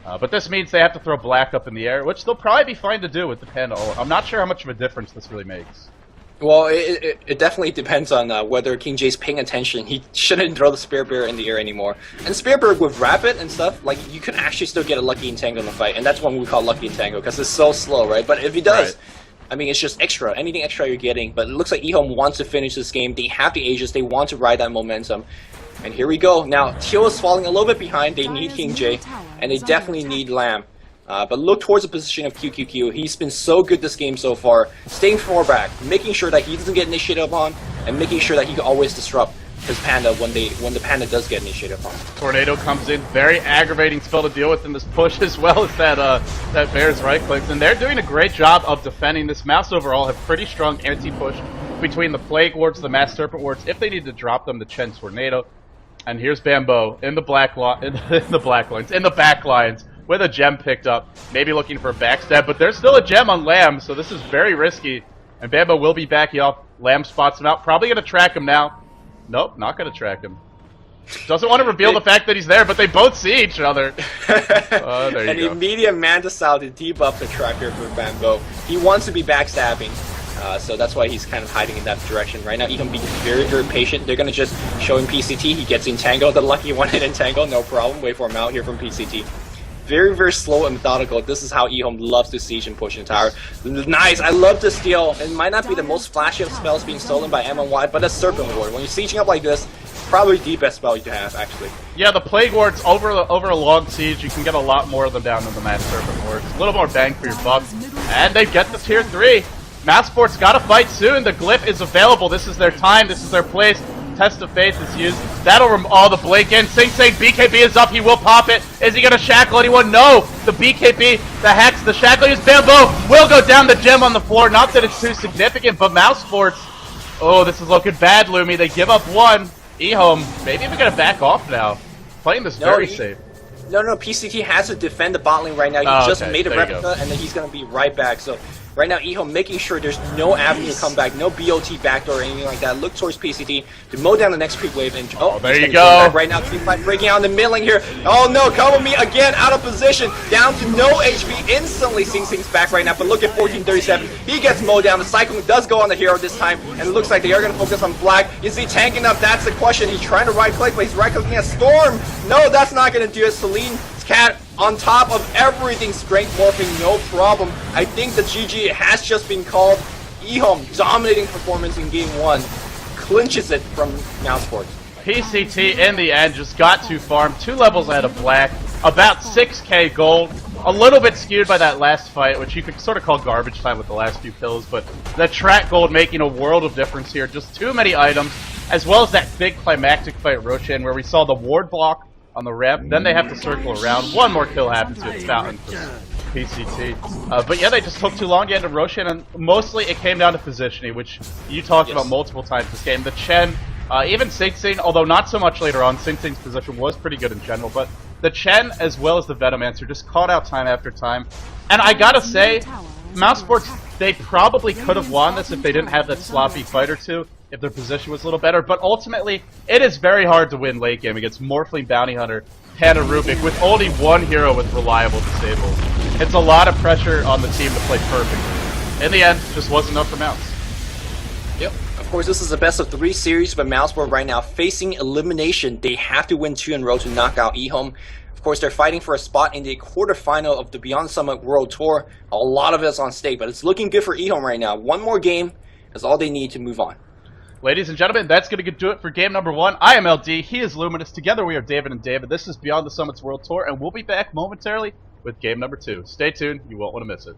But this means they have to throw Black up in the air, which they'll probably be fine to do with the panda. I'm not sure how much of a difference this really makes. Well, it definitely depends on whether kingj is paying attention. He shouldn't throw the Spear Bear in the air anymore. And Spear Bear with Rapid and stuff, like, you can actually still get a Lucky Entangle in the fight, and that's what we call Lucky Entangle, because it's so slow, right? But if he does, I mean, it's just extra. Anything extra you're getting. But it looks like EHOME wants to finish this game. They have the Aegis. They want to ride that momentum. And here we go. Now, Teal is falling a little bit behind. They need kingj, and they definitely need LAM. But look towards the position of QQQ. He's been so good this game so far. Staying 4 back, making sure that he doesn't get initiated upon, and making sure that he can always disrupt his panda when the panda does get initiated upon. Tornado comes in, very aggravating spell to deal with in this push, as well as that that bear's right clicks, and they're doing a great job of defending. This mouse overall have pretty strong anti-push between the Plague Wards, the Mass Serpent Wards, if they need to drop them, the Chen Tornado. And here's Bamboe in the back lines with a gem picked up, maybe looking for a backstab, but there's still a gem on LAM, so this is very risky. And Bamboe will be backing off. LAM spots him out, probably gonna track him now. Nope, not gonna track him. Doesn't want to reveal the fact that he's there, but they both see each other. There you An go. immediate Manta Style to debuff the tracker for Bamboe. He wants to be backstabbing, so that's why he's kind of hiding in that direction. Right now, EHOME being very, very patient. They're going to just show him PCT. He gets entangled, the lucky one-hit entangle, no problem. Wait for him out here from PCT. Very, very slow and methodical. This is how EHOME loves to siege and push in tower. Nice, I love this steal. It might not be the most flashy of spells being stolen by MNY, but a Serpent Ward. When you're sieging up like this, probably the best spell you can have, actually. Yeah, the Plague Wards, over a long siege, you can get a lot more of them down than the Mass Serpent Wards. A little more bang for your buck. And they get the tier 3. Mousesports gotta fight soon. The Glyph is available. This is their time. This is their place. Test of Faith is used. That'll the blink in. Sing Sing, BKB is up. He will pop it. Is he gonna shackle anyone? No. The BKB, the Hex, the shackle is Bamboe. Will go down the gem on the floor. Not that it's too significant, but Mousesports. Oh, this is looking bad, Lumi. They give up 1. EHOME, maybe even gonna back off now. Playing this very safe. No, PCT has to defend the bot lane right now. He just made a replica, and then he's going to be right back. So right now, EHOME making sure there's no avenue to come back, no BOT backdoor or anything like that. Look towards PCT to mow down the next creep wave. And there you go. Right now, team fight breaking out in the mid lane here. Oh no, Come With Me again, out of position, down to no HP. Instantly, Sing Sing's back right now. But look at 1437. He gets mowed down. The Cyclone does go on the hero this time, and it looks like they are going to focus on Black. Is he tanking up? That's the question. He's trying to right click, but he's right clicking a Storm. No, that's not going to do it. Celine's Cat on top of everything, strength morphing, no problem. I think the GG has just been called. EHOME dominating performance in game 1, clinches it from Mousesports. PCT in the end just got too farm, 2 levels ahead of Black, about 6k gold, a little bit skewed by that last fight, which you could sort of call garbage time with the last few kills, but the track gold making a world of difference here, just too many items. as well as that big climactic fight Roshan where we saw the ward block on the ramp, then they have to circle around. One more kill happens to its Fountain for PCT. But yeah, they just took too long to get into Roshan, and mostly it came down to positioning, which you talked about multiple times this game. The Chen, even Sing, although not so much later on, Sing's position was pretty good in general, but the Chen as well as the Venomancer just caught out time after time. And I gotta say, mousesports, they probably could have won this if they didn't have that sloppy fight or two, if their position was a little better, but ultimately, it is very hard to win late game against Morphling Bounty Hunter, Hannah Rubik, with only one hero with reliable disables. It's a lot of pressure on the team to play perfectly. In the end, just wasn't enough for Mouse. Yep. Of course, this is a best-of-3 series, but mousesports right now facing elimination. They have to win 2 in a row to knock out EHOME. Of course, they're fighting for a spot in the quarterfinal of the Beyond Summit World Tour. A lot of it's on stake, but it's looking good for EHOME right now. One more game is all they need to move on. Ladies and gentlemen, that's going to do it for game number 1. I am LD, he is Luminous, together we are David and David. This is Beyond the Summits World Tour, and we'll be back momentarily with game number 2. Stay tuned, you won't want to miss it.